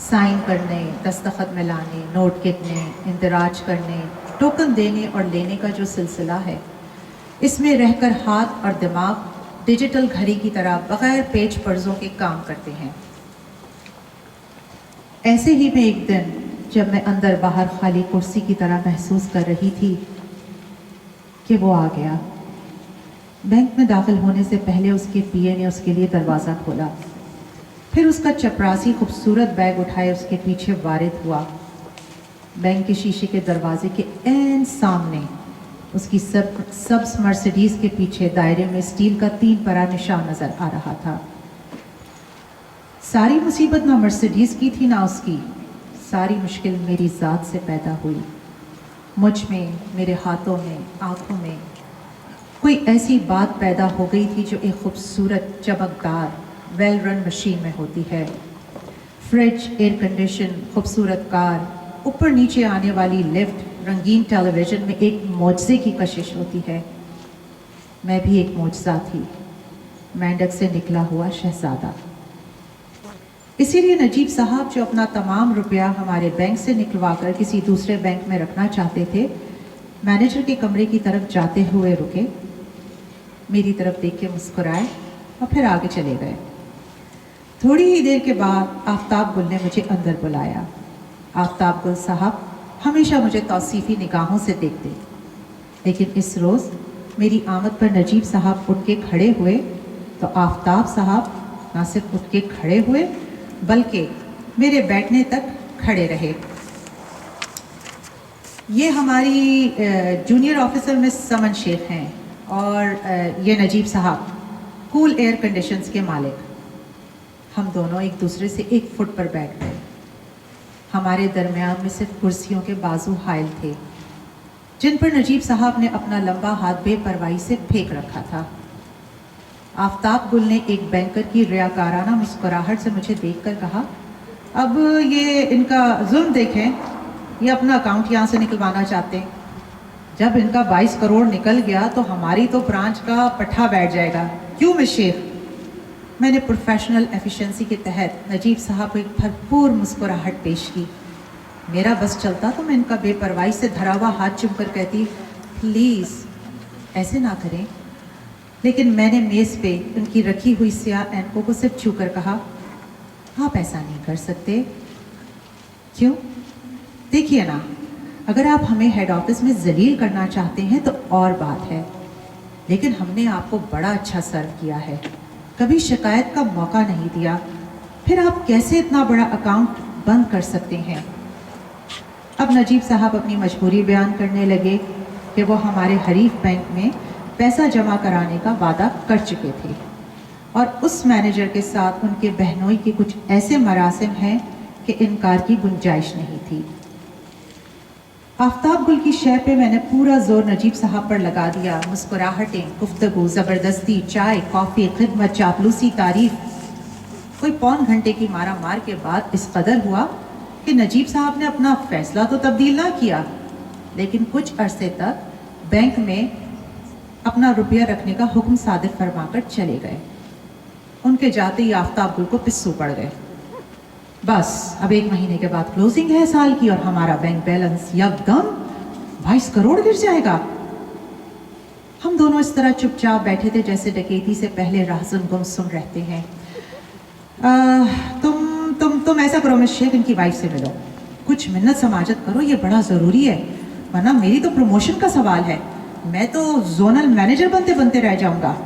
سائن کرنے, دستخط ملانے, نوٹ گننے, اندراج کرنے, ٹوکن دینے اور لینے کا جو سلسلہ ہے, اس میں رہ کر ہاتھ اور دماغ ڈیجیٹل گھڑی کی طرح بغیر پیچ پرزوں کے کام کرتے ہیں. ایسے ہی میں ایک دن جب میں اندر باہر خالی کرسی کی طرح محسوس کر رہی تھی کہ وہ آ گیا. بینک میں داخل ہونے سے پہلے اس کے پی اے نے اس کے لیے دروازہ کھولا, پھر اس کا چپراسی خوبصورت بیگ اٹھائے اس کے پیچھے وارد ہوا. بینک کے شیشے کے دروازے کے عین سامنے اس کی سبز مرسیڈیز کے پیچھے دائرے میں اسٹیل کا 3 پرا نشان نظر آ رہا تھا. ساری مصیبت نہ مرسیڈیز کی تھی نہ اس کی, ساری مشکل میری ذات سے پیدا ہوئی. مجھ میں, میرے ہاتھوں میں, آنکھوں میں کوئی ایسی بات پیدا ہو گئی تھی جو ایک خوبصورت چمکدار ویل رن مشین میں ہوتی ہے. فریج, ایئر کنڈیشن, خوبصورت کار, اوپر نیچے آنے والی لفٹ, رنگین ٹیلی ویژن میں ایک معجزے کی کشش ہوتی ہے. میں بھی ایک معجزہ تھی, مینڈک سے نکلا ہوا شہزادہ. اسی لیے نجیب صاحب جو اپنا تمام روپیہ ہمارے بینک سے نکلوا کر کسی دوسرے بینک میں رکھنا چاہتے تھے, مینیجر کے کمرے کی طرف جاتے ہوئے رکے, میری طرف دیکھ کے مسکرائے اور پھر آگے چلے گئے. تھوڑی ہی دیر کے بعد آفتاب گل نے مجھے اندر بلایا. آفتاب گل صاحب ہمیشہ مجھے توصیفی نگاہوں سے دیکھتے, لیکن اس روز میری آمد پر نجیب صاحب اٹھ کے کھڑے ہوئے تو آفتاب صاحب نہ صرف اٹھ کے کھڑے ہوئے بلکہ میرے بیٹھنے تک کھڑے رہے. یہ ہماری جونیئر آفیسر مس سمن شیخ ہیں اور یہ نجیب صاحب, کول ایئر کنڈیشنز کے مالک. ہم دونوں ایک دوسرے سے 1 فٹ پر بیٹھ گئے. ہمارے درمیان میں صرف کرسیوں کے بازو حائل تھے جن پر نجیب صاحب نے اپنا لمبا ہاتھ بے پرواہی سے پھینک رکھا تھا. آفتاب گل نے ایک بینکر کی ریاکارانہ مسکراہٹ سے مجھے دیکھ کر کہا, اب یہ ان کا ظلم دیکھیں, یہ اپنا اکاؤنٹ یہاں سے نکلوانا چاہتے ہیں. جب ان کا 22 کروڑ نکل گیا تو ہماری تو برانچ کا پٹھا بیٹھ جائے گا. کیوں مس شیخ؟ میں نے پروفیشنل ایفیشنسی کے تحت نجیب صاحب کو ایک بھرپور مسکراہٹ پیش کی. میرا بس چلتا تو میں ان کا بے پرواہی سے دھرا ہوا ہاتھ چوم کر کہتی, پلیز ایسے نہ کریں. لیکن میں نے میز پہ ان کی رکھی ہوئی سیاہ اینکوں کو صرف چھو کر کہا, आप ऐसा नहीं कर सकते। क्यों? देखिए ना, अगर आप हमें हेड ऑफिस में जलील करना चाहते हैं तो और बात है, लेकिन हमने आपको बड़ा अच्छा सर्व किया है, कभी शिकायत का मौका नहीं दिया, फिर आप कैसे इतना बड़ा अकाउंट बंद कर सकते हैं? अब नजीब साहब अपनी मजबूरी बयान करने लगे कि वो हमारे हरीफ बैंक में पैसा जमा कराने का वादा कर चुके थे और उस मैनेजर के साथ उनके बहनोई के कुछ ऐसे मरासिम हैं कि इनकार की गुंजाइश नहीं थी। आफ्ताब गुल की शय पे मैंने पूरा जोर नजीब साहब पर लगा दिया। मुस्कुराहटें, गुफ्तगू, ज़बरदस्ती, चाय, कॉफ़ी, खिदमत, चापलूसी, तारीफ। कोई पौन घंटे की मारा मार के बाद इस कदर हुआ कि नजीब साहब ने अपना फैसला तो तब्दील ना किया, लेकिन कुछ अरसे तक बैंक में अपना रुपया रखने का हुक्म सादिर फरमाकर चले गए। उनके जाते ही आफ्ताब गुल को पिस्सू पड़ गए। बस अब 1 महीने के बाद क्लोजिंग है साल की और हमारा बैंक बैलेंस यकदम 22 करोड़ गिर जाएगा। हम दोनों इस तरह चुपचाप बैठे थे जैसे डकैती से पहले राहज़न गुमसुम रहते हैं। तुम ऐसा करो, मिस शेख, इनकी वाइफ से मिलो, कुछ मिन्नत समाजत करो, ये बड़ा ज़रूरी है, वरना मेरी तो प्रमोशन का सवाल है, मैं तो जोनल मैनेजर बनते बनते रह जाऊंगा।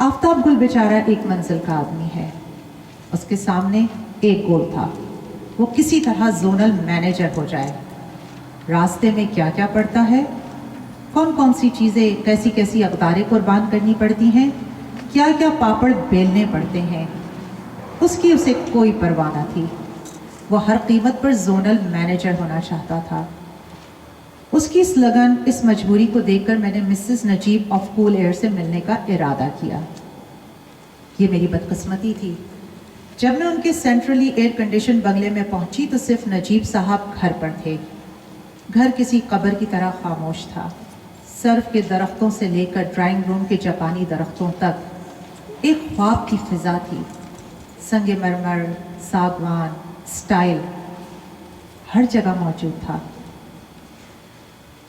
आफ्ताब गुल बेचारा एक मंजिल का आदमी है, उसके सामने एक गोल था, वो किसी तरह जोनल मैनेजर हो जाए। रास्ते में क्या क्या पड़ता है, कौन कौन सी चीज़ें, कैसी कैसी अक़दारें कुर्बान करनी पड़ती हैं, क्या क्या पापड़ बेलने पड़ते हैं, उसकी उसे कोई परवाह न थी। वो हर कीमत पर जोनल मैनेजर होना चाहता था। उसकी इस लगन, इस मजबूरी को देखकर मैंने Mrs Najeeb of Cool Air से मिलने का इरादा किया। ये मेरी बदकिस्मती थी। जब मैं उनके सेंट्रली एयर कंडीशन बंगले में पहुंची तो सिर्फ नजीब साहब घर पर थे। घर किसी कब्र की तरह खामोश था। सर्फ के दरख्तों से लेकर ड्राइंग रूम के जापानी दरख्तों तक एक ख्वाब की फिजा थी। संगमरमर, सागवान, स्टाइल हर जगह मौजूद था।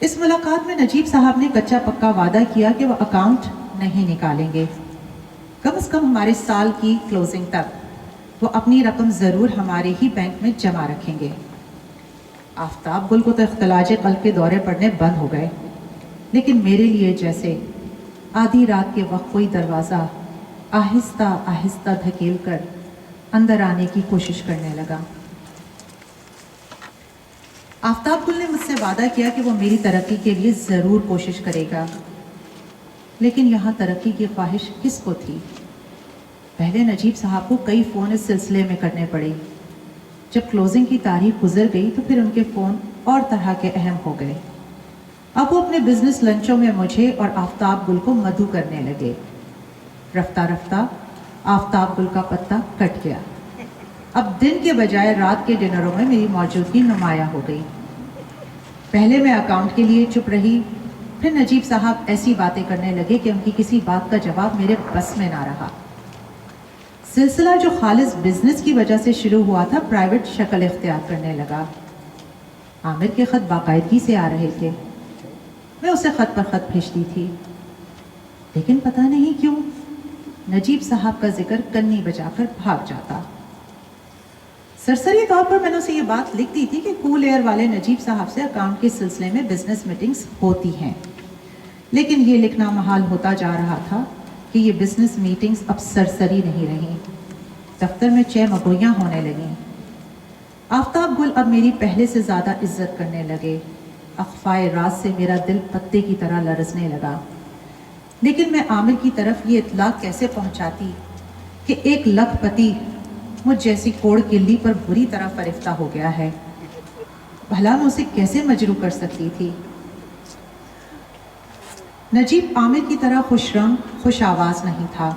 इस मुलाकात में नजीब साहब ने कच्चा पक्का वादा किया कि वह अकाउंट नहीं निकालेंगे, कम से कम हमारे साल की क्लोजिंग तक वो अपनी रकम ज़रूर हमारे ही बैंक में जमा रखेंगे। आफ्ताब गुल को तो इख्तिलाज क़ल्ब के दौरे पड़ने बंद हो गए, लेकिन मेरे लिए जैसे आधी रात के वक्त कोई दरवाज़ा आहिस्ता आहिस्ता धकेल कर अंदर आने की कोशिश करने लगा। आफ्ताब गुल ने मुझसे वादा किया कि वो मेरी तरक्की के लिए ज़रूर कोशिश करेगा, लेकिन यहाँ तरक्की की ख्वाहिश किसको थी? पहले नजीब साहब को कई फ़ोन इस सिलसिले में करने पड़े। जब क्लोजिंग की तारीख गुजर गई तो फिर उनके फ़ोन और तरह के अहम हो गए। अब वो अपने बिजनेस लंचों में मुझे और आफ्ताब गुल को मधु करने लगे। रफ्ता रफ्ता आफ्ताब गुल का पत्ता कट गया। अब दिन के बजाय रात के डिनरों में मेरी मौजूदगी नुमाया हो गई। पहले मैं अकाउंट के लिए चुप रही, फिर नजीब साहब ऐसी बातें करने लगे कि उनकी किसी बात का जवाब मेरे बस में ना रहा। सिलसिला जो खालिस बिजनेस की वजह से शुरू हुआ था, प्राइवेट शक्ल इख्तियार करने लगा। आमिर के ख़त बाकायदगी से आ रहे थे, मैं उसे ख़त पर ख़त भेजती थी, लेकिन पता नहीं क्यों नजीब साहब का जिक्र कन्नी बजाकर भाग जाता। सरसरी तौर पर मैंने उसे ये बात लिख दी थी कि कूल एयर वाले नजीब साहब से अकाउंट के सिलसिले में बिजनेस मीटिंग्स होती हैं, लेकिन ये लिखना महाल होता जा रहा था कि ये बिजनेस मीटिंग्स अब सरसरी नहीं रहीं। दफ्तर में चह मगोइयाँ होने लगीं। आफ्ताब गुल अब मेरी पहले से ज़्यादा इज्जत करने लगे। अख्फाए राज से मेरा दिल पत्ते की तरह लरसने लगा, लेकिन मैं आमिर की तरफ ये इत्तला कैसे पहुंचाती कि एक लखपति मुझ जैसी कोड़ किल्ली पर बुरी तरह फरिफ्ता हो गया है। भला मैं उसे कैसे मजरू कर सकती थी? नजीब आमिर की तरह खुश रंग खुश आवाज़ नहीं था,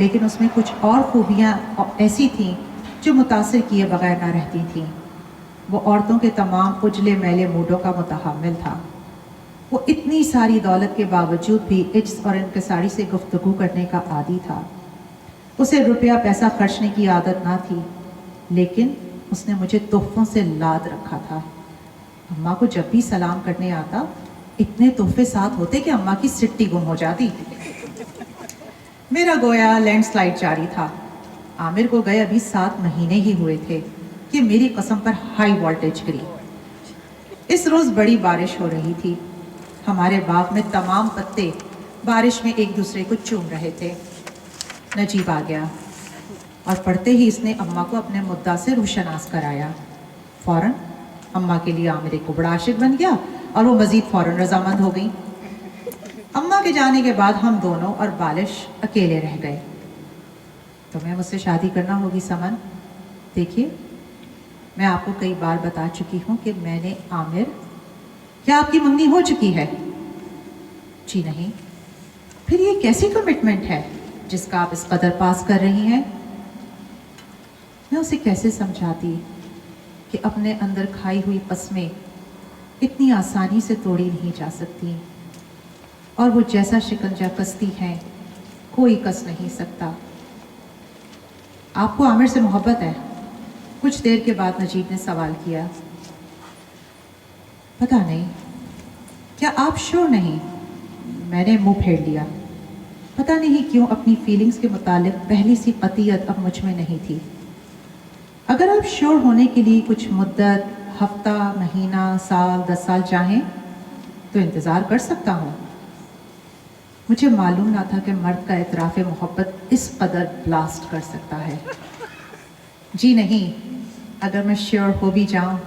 लेकिन उसमें कुछ और खूबियाँ ऐसी थीं जो मुतासिर किए बगैर ना रहती थीं। वो औरतों के तमाम उजले मैले मूडों का मुतहम्मिल था। वो इतनी सारी दौलत के बावजूद भी इज्ज और इंकिसारी से गुफ्तगू करने का आदी था। उसे रुपया पैसा खर्चने की आदत ना थी, लेकिन उसने मुझे तोहफ़ों से लाद रखा था। अम्मा को जब भी सलाम करने आता इतने तोहफे साथ होते कि अम्मा की सिट्टी गुम हो जाती। मेरा गोया लैंडस्लाइड जारी था। आमिर को गए अभी 7 महीने ही हुए थे कि मेरी कसम पर हाई वोल्टेज गिरी। इस रोज बड़ी बारिश हो रही थी। हमारे बाग में तमाम पत्ते बारिश में एक दूसरे को चूम रहे थे। नजीब आ गया और पढ़ते ही इसने अम्मा को अपने मुद्दा से रूशनास कराया। फौरन अम्मा के लिए आमिर को बड़ा आशिक बन गया और वो मजीद फौरन रजामंद हो गई। अम्मा के जाने के बाद हम दोनों और बालिश अकेले रह गए। तुम्हें मुझसे शादी करना होगी समन। देखिए, मैं आपको कई बार बता चुकी हूँ कि मैंने आमिर, क्या आपकी मंगनी हो चुकी है? जी नहीं। फिर ये कैसी कमिटमेंट है जिसका आप इस कदर पास कर रही हैं? मैं उसे कैसे समझाती कि अपने अंदर खाई हुई पस्में इतनी आसानी से तोड़ी नहीं जा सकती और वो जैसा शिकंजा कसती हैं कोई कस नहीं सकता। आपको आमिर से मोहब्बत है? कुछ देर के बाद नजीब ने सवाल किया। पता नहीं, क्या आप श्योर नहीं? मैंने मुंह फेर लिया। पता नहीं क्यों अपनी फीलिंग्स के मुतालिक पहली सी कतियत अब मुझ में नहीं थी। अगर आप श्योर होने के लिए कुछ मुद्दत, हफ्ता, महीना, साल, 10 साल चाहें तो इंतज़ार कर सकता हूँ। मुझे मालूम ना था कि मर्द का एतराफ़ मोहब्बत इस कदर ब्लास्ट कर सकता है। जी नहीं, अगर मैं श्योर हो भी जाऊँ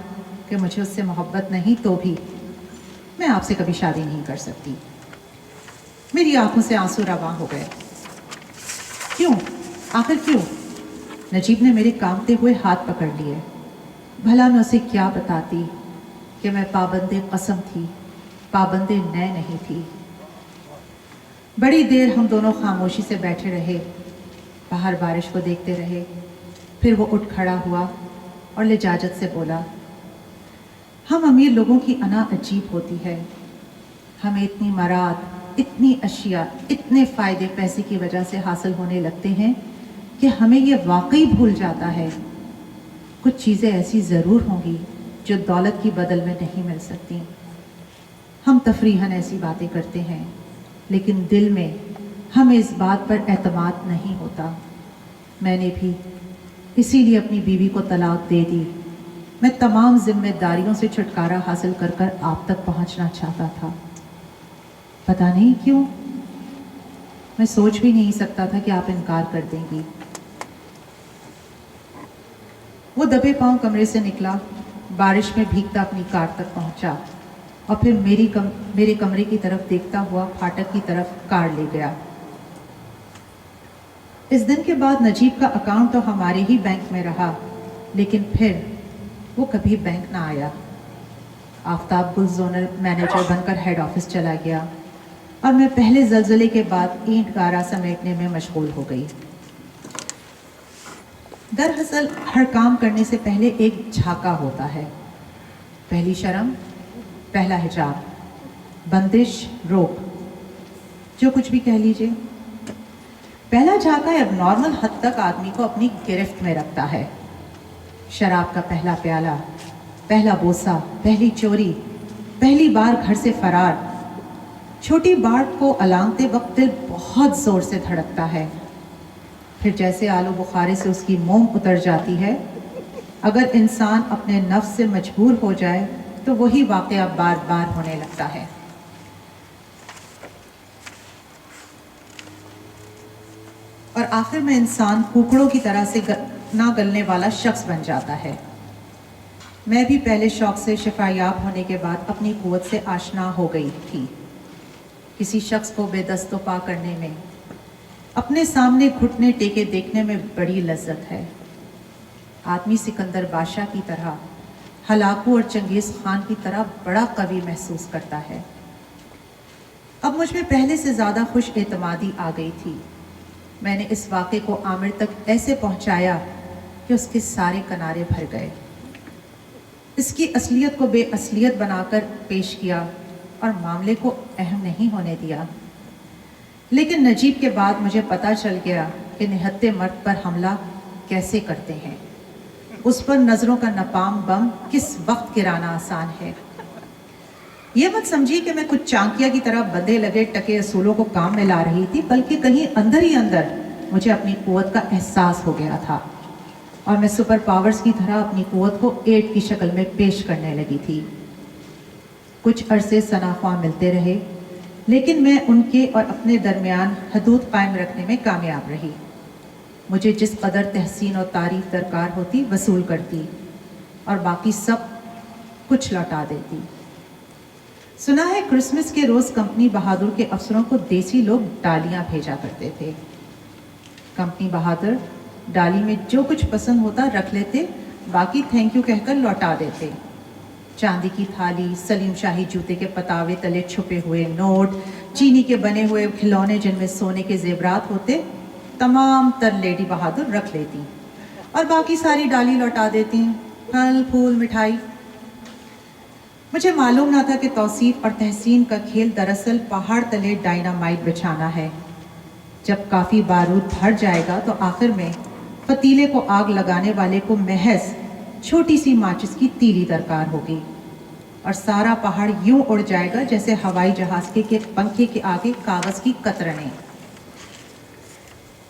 कि मुझे उससे मोहब्बत नहीं तो भी मैं आपसे कभी शादी नहीं कर सकती। मेरी आंखों से आंसू रवां हो गए। क्यों? आखिर क्यों? नजीब ने मेरे कांपते हुए हाथ पकड़ लिए। भला मैं उसे क्या बताती कि मैं पाबंदे कसम थी, पाबंदे नए नहीं थी। बड़ी देर हम दोनों खामोशी से बैठे रहे, बाहर बारिश को देखते रहे। फिर वो उठ खड़ा हुआ और लिजाजत से बोला, हम अमीर लोगों की अना अजीब होती है। हमें इतनी मराद, इतनी अशिया, इतने फ़ायदे पैसे की वजह से हासिल होने लगते हैं कि हमें ये वाकई भूल जाता है कुछ चीज़ें ऐसी ज़रूर होंगी जो दौलत की बदल में नहीं मिल सकती। हम तफरीहन ऐसी बातें करते हैं, लेकिन दिल में हमें इस बात पर एतमाद नहीं होता। मैंने भी इसीलिए अपनी बीवी को तलाक दे दी। मैं तमाम जिम्मेदारियों से छुटकारा हासिल कर कर आप तक पहुंचना चाहता था। पता नहीं क्यों, मैं सोच भी नहीं सकता था कि आप इनकार कर देंगी। वो दबे पांव कमरे से निकला, बारिश में भीगता अपनी कार तक पहुंचा और फिर मेरे कमरे की तरफ देखता हुआ फाटक की तरफ कार ले गया। इस दिन के बाद नजीब का अकाउंट तो हमारे ही बैंक में रहा, लेकिन फिर वो कभी बैंक ना आया। आफ्ताब गुल जोनल मैनेजर बनकर हेड ऑफिस चला गया और मैं पहले जल्जले के बाद ईंट गारा समेटने में मशगूल हो गई। दरअसल हर काम करने से पहले एक झाका होता है। पहली शर्म, पहला हिजाब, बंदिश, रोक, जो कुछ भी कह लीजिए। पहला झाका अब नॉर्मल हद तक आदमी को अपनी गिरफ्त में रखता है। शराब का पहला प्याला, पहला बोसा, पहली चोरी, पहली बार घर से फरार। छोटी बात को अलांगते वक्त दिल बहुत जोर से धड़कता है। फिर जैसे आलू बुखारे से उसकी मोम उतर जाती है। अगर इंसान अपने नफ्स से मजबूर हो जाए तो वही वाक़या बार बार होने लगता है। और आखिर में इंसान कुकड़ों की तरह से ना गलने वाला शख्स बन जाता है। मैं भी पहले शौक से शिफायाब होने के बाद अपनी कुव्वत से आशना हो गई थी। किसी शख्स को बेदस्तो पा करने में, अपने सामने घुटने टेके देखने में बड़ी लज्जत है। आदमी सिकंदर बादशाह की तरह, हलाकू और चंगेज़ खान की तरह बड़ा कवि महसूस करता है। अब मुझ में पहले से ज़्यादा खुश एतमादी आ गई थी। मैंने इस वाक़े को आमिर तक ऐसे पहुंचाया कि उसके सारे किनारे भर गए। इसकी असलियत को बेअसलियत बनाकर पेश किया और मामले को अहम नहीं होने दिया। लेकिन नजीब के बाद मुझे पता चल गया कि निहत्ते मर्द पर हमला कैसे करते हैं। उस पर नज़रों का नपाम बम किस वक्त गिराना आसान है। ये मत समझिए कि मैं कुछ चांकिया की तरह बंधे लगे टके असूलों को काम में ला रही थी, बल्कि कहीं अंदर ही अंदर مجھے اپنی قوت کا احساس ہو گیا تھا اور میں سپر پاورز کی طرح اپنی قوت کو ایٹ کی شکل میں پیش کرنے لگی تھی۔ کچھ عرصے ثناء ملتے رہے، لیکن میں ان کے اور اپنے درمیان حدود قائم رکھنے میں کامیاب رہی۔ مجھے جس قدر تحسین اور تعریف درکار ہوتی وصول کرتی اور باقی سب کچھ لوٹا دیتی۔ سنا ہے کرسمس کے روز کمپنی بہادر کے افسروں کو دیسی لوگ ڈالیاں بھیجا کرتے تھے۔ کمپنی بہادر ڈالی میں جو کچھ پسند ہوتا رکھ لیتے، باقی تھینک یو کہہ کر لوٹا دیتے۔ چاندی کی تھالی، سلیم شاہی جوتے کے پتاوے تلے چھپے ہوئے نوٹ، چینی کے بنے ہوئے کھلونے جن میں سونے کے زیورات ہوتے، تمام تر لیڈی بہادر رکھ لیتی اور باقی ساری ڈالی لوٹا دیتی، پھل پھول مٹھائی۔ مجھے معلوم نہ تھا کہ توصیف اور تحسین کا کھیل دراصل پہاڑ تلے ڈائنامائٹ بچھانا ہے۔ جب کافی بارود بھر جائے گا تو آخر میں پتیلے کو آگ لگانے والے کو محض چھوٹی سی ماچس کی تیلی درکار ہوگی اور سارا پہاڑ یوں اڑ جائے گا جیسے ہوائی جہاز کے پنکھے کے آگے کاغذ کی قطرنیں۔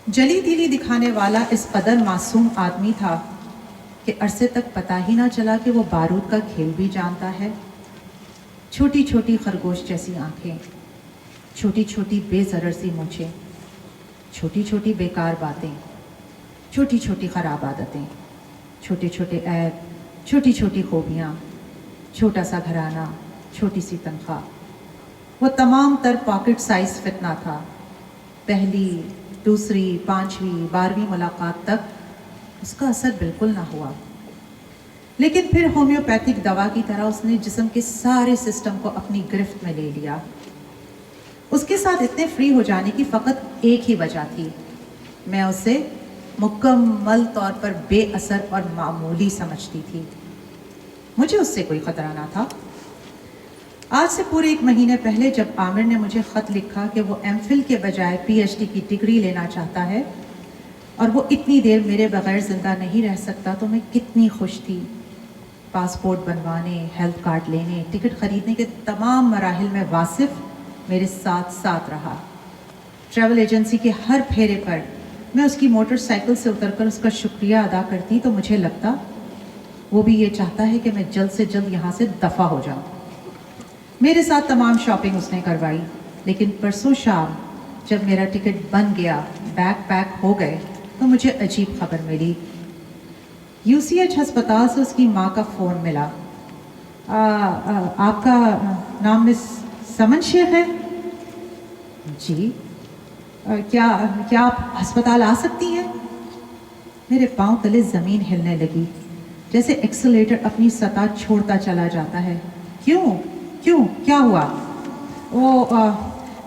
جلی تیلی دکھانے والا اس قدر معصوم آدمی تھا کہ عرصے تک پتہ ہی نہ چلا کہ وہ بارود کا کھیل بھی جانتا ہے۔ چھوٹی چھوٹی خرگوش جیسی آنکھیں، چھوٹی چھوٹی بے ضرر سی مونچھیں، چھوٹی چھوٹی بیکار باتیں، چھوٹی چھوٹی خراب عادتیں، چھوٹے چھوٹے عیب، چھوٹی چھوٹی خوبیاں، چھوٹا سا گھرانہ، چھوٹی سی تنخواہ۔ وہ تمام تر پاکٹ سائز فتنہ تھا۔ پہلی، دوسری، پانچویں، 12ویں ملاقات تک اس کا اثر بالکل نہ ہوا، لیکن پھر ہومیوپیتھک دوا کی طرح اس نے جسم کے سارے سسٹم کو اپنی گرفت میں لے لیا۔ اس کے ساتھ اتنے فری ہو جانے کی فقط ایک ہی وجہ تھی، میں اسے مکمل طور پر بے اثر اور معمولی سمجھتی تھی۔ مجھے اس سے کوئی خطرہ نہ تھا۔ آج سے پورے 1 مہینے پہلے جب عامر نے مجھے خط لکھا کہ وہ ایم فل کے بجائے پی ایچ ڈی کی ڈگری لینا چاہتا ہے اور وہ اتنی دیر میرے بغیر زندہ نہیں رہ سکتا، تو میں کتنی خوش تھی۔ پاسپورٹ بنوانے، ہیلتھ کارڈ لینے، ٹکٹ خریدنے کے تمام مراحل میں واصف میرے ساتھ ساتھ رہا۔ ٹریول ایجنسی کے ہر پھیرے پر میں اس کی موٹر سائیکل سے اتر کر اس کا شکریہ ادا کرتی تو مجھے لگتا وہ بھی یہ چاہتا ہے کہ میں جلد سے جلد یہاں سے دفع ہو جاؤں۔ میرے ساتھ تمام شاپنگ اس نے کروائی، لیکن پرسوں شام جب میرا ٹکٹ بن گیا، بیگ پیک ہو گئے، تو مجھے عجیب خبر ملی۔ یو سی ایچ ہسپتال سے اس کی ماں کا فون ملا۔ آپ کا نام مس سمن شیخ ہے؟ جی۔ کیا آپ ہسپتال آ سکتی ہیں؟ میرے پاؤں تلے زمین ہلنے لگی، جیسے ایکسیلیٹر اپنی سطح چھوڑتا چلا جاتا ہے۔ کیوں کیا ہوا؟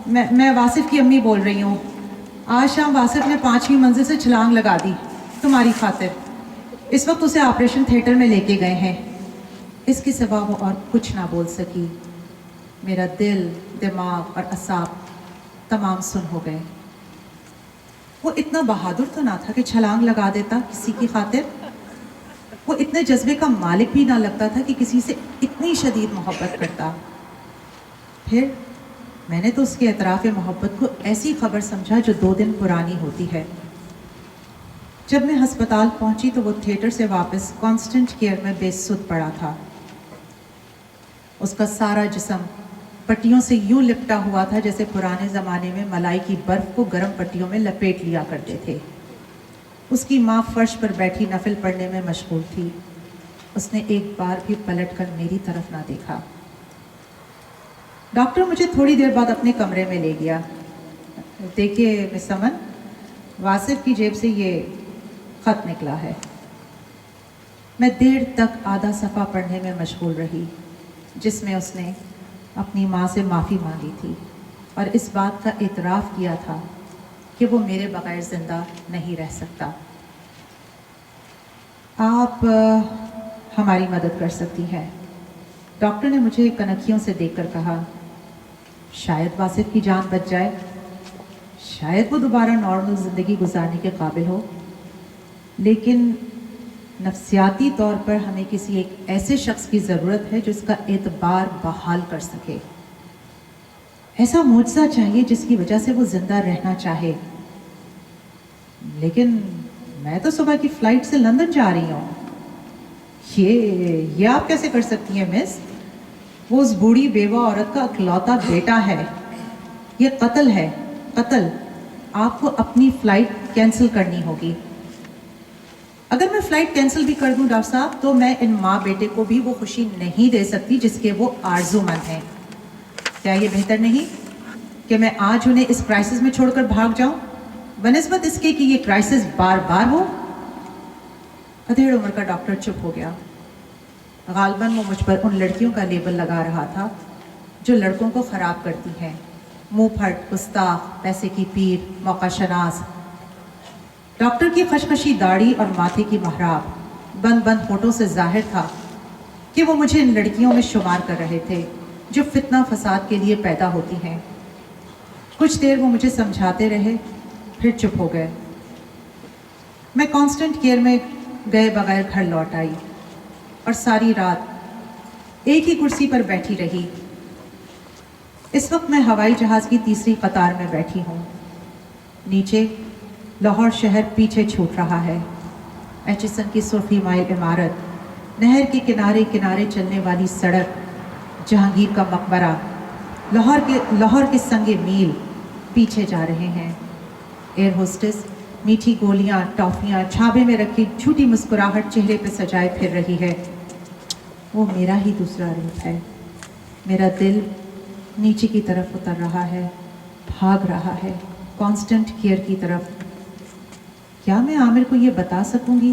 میں واصف کی امی بول رہی ہوں۔ آج شام واصف نے 5ویں منزل سے چھلانگ لگا دی تمہاری خاطر۔ اس وقت اسے آپریشن تھیٹر میں لے کے گئے ہیں۔ اس کے سوا وہ اور کچھ نہ بول سکی۔ میرا دل، دماغ اور اعصاب تمام سن ہو گئے۔ وہ اتنا بہادر تو نہ تھا کہ چھلانگ لگا دیتا کسی کی خاطر۔ وہ اتنے جذبے کا مالک بھی نہ لگتا تھا کہ کسی سے اتنی شدید محبت کرتا۔ پھر میں نے تو اس کے اعتراف محبت کو ایسی خبر سمجھا جو 2 دن پرانی ہوتی ہے۔ جب میں ہسپتال پہنچی تو وہ تھیٹر سے واپس کانسٹنٹ کیئر میں بے سدھ پڑا تھا۔ اس کا سارا جسم پٹیوں سے یوں لپٹا ہوا تھا جیسے پرانے زمانے میں ملائی کی برف کو گرم پٹیوں میں لپیٹ لیا کرتے تھے۔ اس کی ماں فرش پر بیٹھی نفل پڑھنے میں مشغول تھی۔ اس نے ایک بار بھی پلٹ کر میری طرف نہ دیکھا۔ ڈاکٹر مجھے تھوڑی دیر بعد اپنے کمرے میں لے گیا۔ دیکھیے مس سمن، واصف کی جیب سے یہ خط نکلا ہے۔ میں دیر تک آدھا صفحہ پڑھنے میں مشغول رہی، جس میں اس نے اپنی ماں سے معافی مانگی تھی اور اس بات کا اعتراف کیا تھا کہ وہ میرے بغیر زندہ نہیں رہ سکتا۔ آپ ہماری مدد کر سکتی ہیں، ڈاکٹر نے مجھے کنکھیوں سے دیکھ کر کہا۔ شاید واصف کی جان بچ جائے، شاید وہ دوبارہ نارمل زندگی گزارنے کے قابل ہو، لیکن نفسیاتی طور پر ہمیں کسی ایک ایسے شخص کی ضرورت ہے جو اس کا اعتبار بحال کر سکے۔ ایسا معجزہ چاہیے جس کی وجہ سے وہ زندہ رہنا چاہے۔ لیکن میں تو صبح کی فلائٹ سے لندن جا رہی ہوں. یہ آپ کیسے کر سکتی ہیں مس؟ وہ اس بوڑھی بیوہ عورت کا اکلوتا بیٹا ہے. یہ قتل ہے، قتل. آپ کو اپنی فلائٹ کینسل کرنی ہوگی. اگر میں فلائٹ کینسل بھی کر دوں ڈاکٹر صاحب تو میں ان ماں بیٹے کو بھی وہ خوشی نہیں دے سکتی جس کے وہ آرزو مند ہیں. کیا یہ بہتر نہیں کہ میں آج انہیں اس کرائسس میں چھوڑ کر بھاگ جاؤں بنسبت اس کے کہ یہ کرائسس بار بار ہو؟ ادھیڑ عمر کا ڈاکٹر چپ ہو گیا. غالباً وہ مجھ پر ان لڑکیوں کا لیبل لگا رہا تھا جو لڑکوں کو خراب کرتی ہیں. منہ پھٹ، گستاخ، پیسے کی پیر، موقع شناس. ڈاکٹر کی خشخشی داڑھی اور ماتھے کی محراب، بند بند ہونٹوں سے ظاہر تھا کہ وہ مجھے ان لڑکیوں میں شمار کر رہے تھے جو فتنہ فساد کے لیے پیدا ہوتی ہیں. کچھ دیر وہ مجھے سمجھاتے رہے، پھر چپ ہو گئے. میں کانسٹنٹ کیئر میں گئے بغیر گھر لوٹ آئی اور ساری رات ایک ہی کرسی پر بیٹھی رہی. اس وقت میں ہوائی جہاز کی تیسری قطار میں بیٹھی ہوں. نیچے لاہور شہر پیچھے چھوٹ رہا ہے. ایچسن کی سرخی مائل عمارت، نہر کے کنارے کنارے چلنے والی سڑک، جہانگیر کا مقبرہ، لاہور کے سنگ میل پیچھے جا رہے ہیں. ایئر ہوسٹس میٹھی گولیاں، ٹافیاں چھابے میں رکھی جھوٹی مسکراہٹ چہرے پہ سجائے پھر رہی ہے. وہ میرا ہی دوسرا روپ ہے. میرا دل نیچے کی طرف اتر رہا ہے، بھاگ رہا ہے کانسٹنٹ کیئر کی طرف. کیا میں عامر کو یہ بتا سکوں گی؟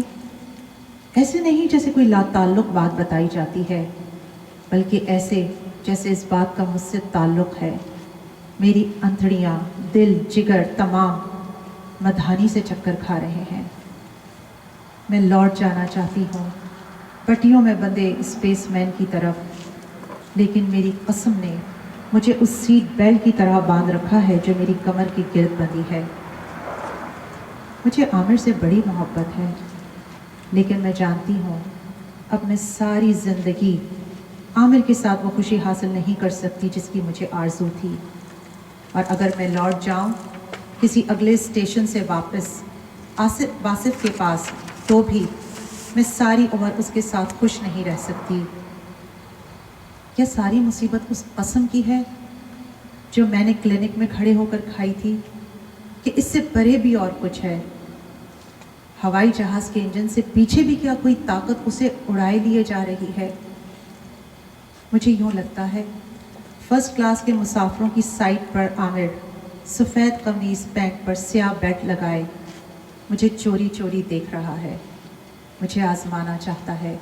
ایسے نہیں جیسے کوئی لا تعلق بات بتائی جاتی ہے، بلکہ ایسے جیسے اس بات کا مجھ سے تعلق ہے. میری انتڑیاں، دل، جگر تمام مدھانی سے چکر کھا رہے ہیں. میں لوٹ جانا چاہتی ہوں پٹیوں میں بندھے اسپیس مین کی طرف، لیکن میری قسم نے مجھے اس سیٹ بیلٹ کی طرح باندھ رکھا ہے جو میری کمر کی گرد بندھی ہے. مجھے عامر سے بڑی محبت ہے، لیکن میں جانتی ہوں اب میں ساری زندگی عامر کے ساتھ وہ خوشی حاصل نہیں کر سکتی جس کی مجھے آرزو تھی. اور اگر میں لوٹ جاؤں کسی اگلے اسٹیشن سے واپس واصف کے پاس، تو بھی میں ساری عمر اس کے ساتھ خوش نہیں رہ سکتی. کیا ساری مصیبت اس قسم کی ہے جو میں نے کلینک میں کھڑے ہو کر کھائی تھی، کہ اس سے پرے بھی اور کچھ ہے؟ ہوائی جہاز کے انجن سے پیچھے بھی کیا کوئی طاقت اسے اڑائے لیے جا رہی ہے؟ مجھے یوں لگتا ہے فرسٹ کلاس کے مسافروں کی سائٹ پر عامر سفید قمیص پینٹ پر سیاہ بیلٹ لگائے مجھے چوری چوری دیکھ رہا ہے، مجھے آزمانا چاہتا ہے.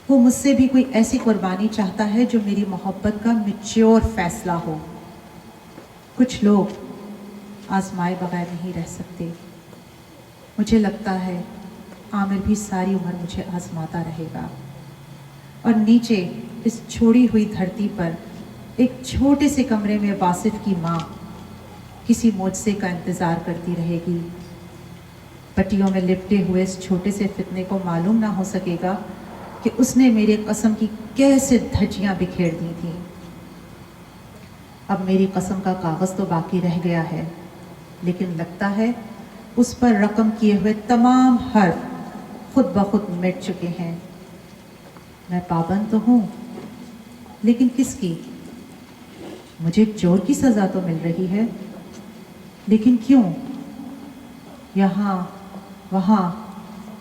وہ مجھ سے بھی کوئی ایسی قربانی چاہتا ہے جو میری محبت کا میچور فیصلہ ہو. کچھ لوگ آزمائے بغیر نہیں رہ سکتے. مجھے لگتا ہے عامر بھی ساری عمر مجھے آزماتا رہے گا، اور نیچے اس چھوڑی ہوئی دھرتی پر ایک چھوٹے سے کمرے میں واصف کی ماں کسی معجزے کا انتظار کرتی رہے گی. پٹیوں میں لپٹے ہوئے اس چھوٹے سے فتنے کو معلوم نہ ہو سکے گا کہ اس نے میرے قسم کی کیسے دھجیاں بکھیر دی تھیں. اب میری قسم کا کاغذ تو باقی رہ گیا ہے، لیکن لگتا ہے اس پر رقم کیے ہوئے تمام حرف خود بخود مٹ چکے ہیں. میں پابند تو ہوں، لیکن کس کی؟ مجھے چور کی سزا تو مل رہی ہے، لیکن کیوں؟ یہاں وہاں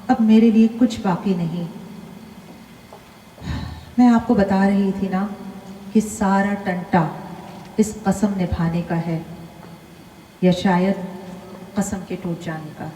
اب میرے لیے کچھ باقی نہیں. میں آپ کو بتا رہی تھی نا کہ سارا ٹنٹا اس قسم نبھانے کا ہے، یا شاید قسم کے ٹوٹ جانے کا.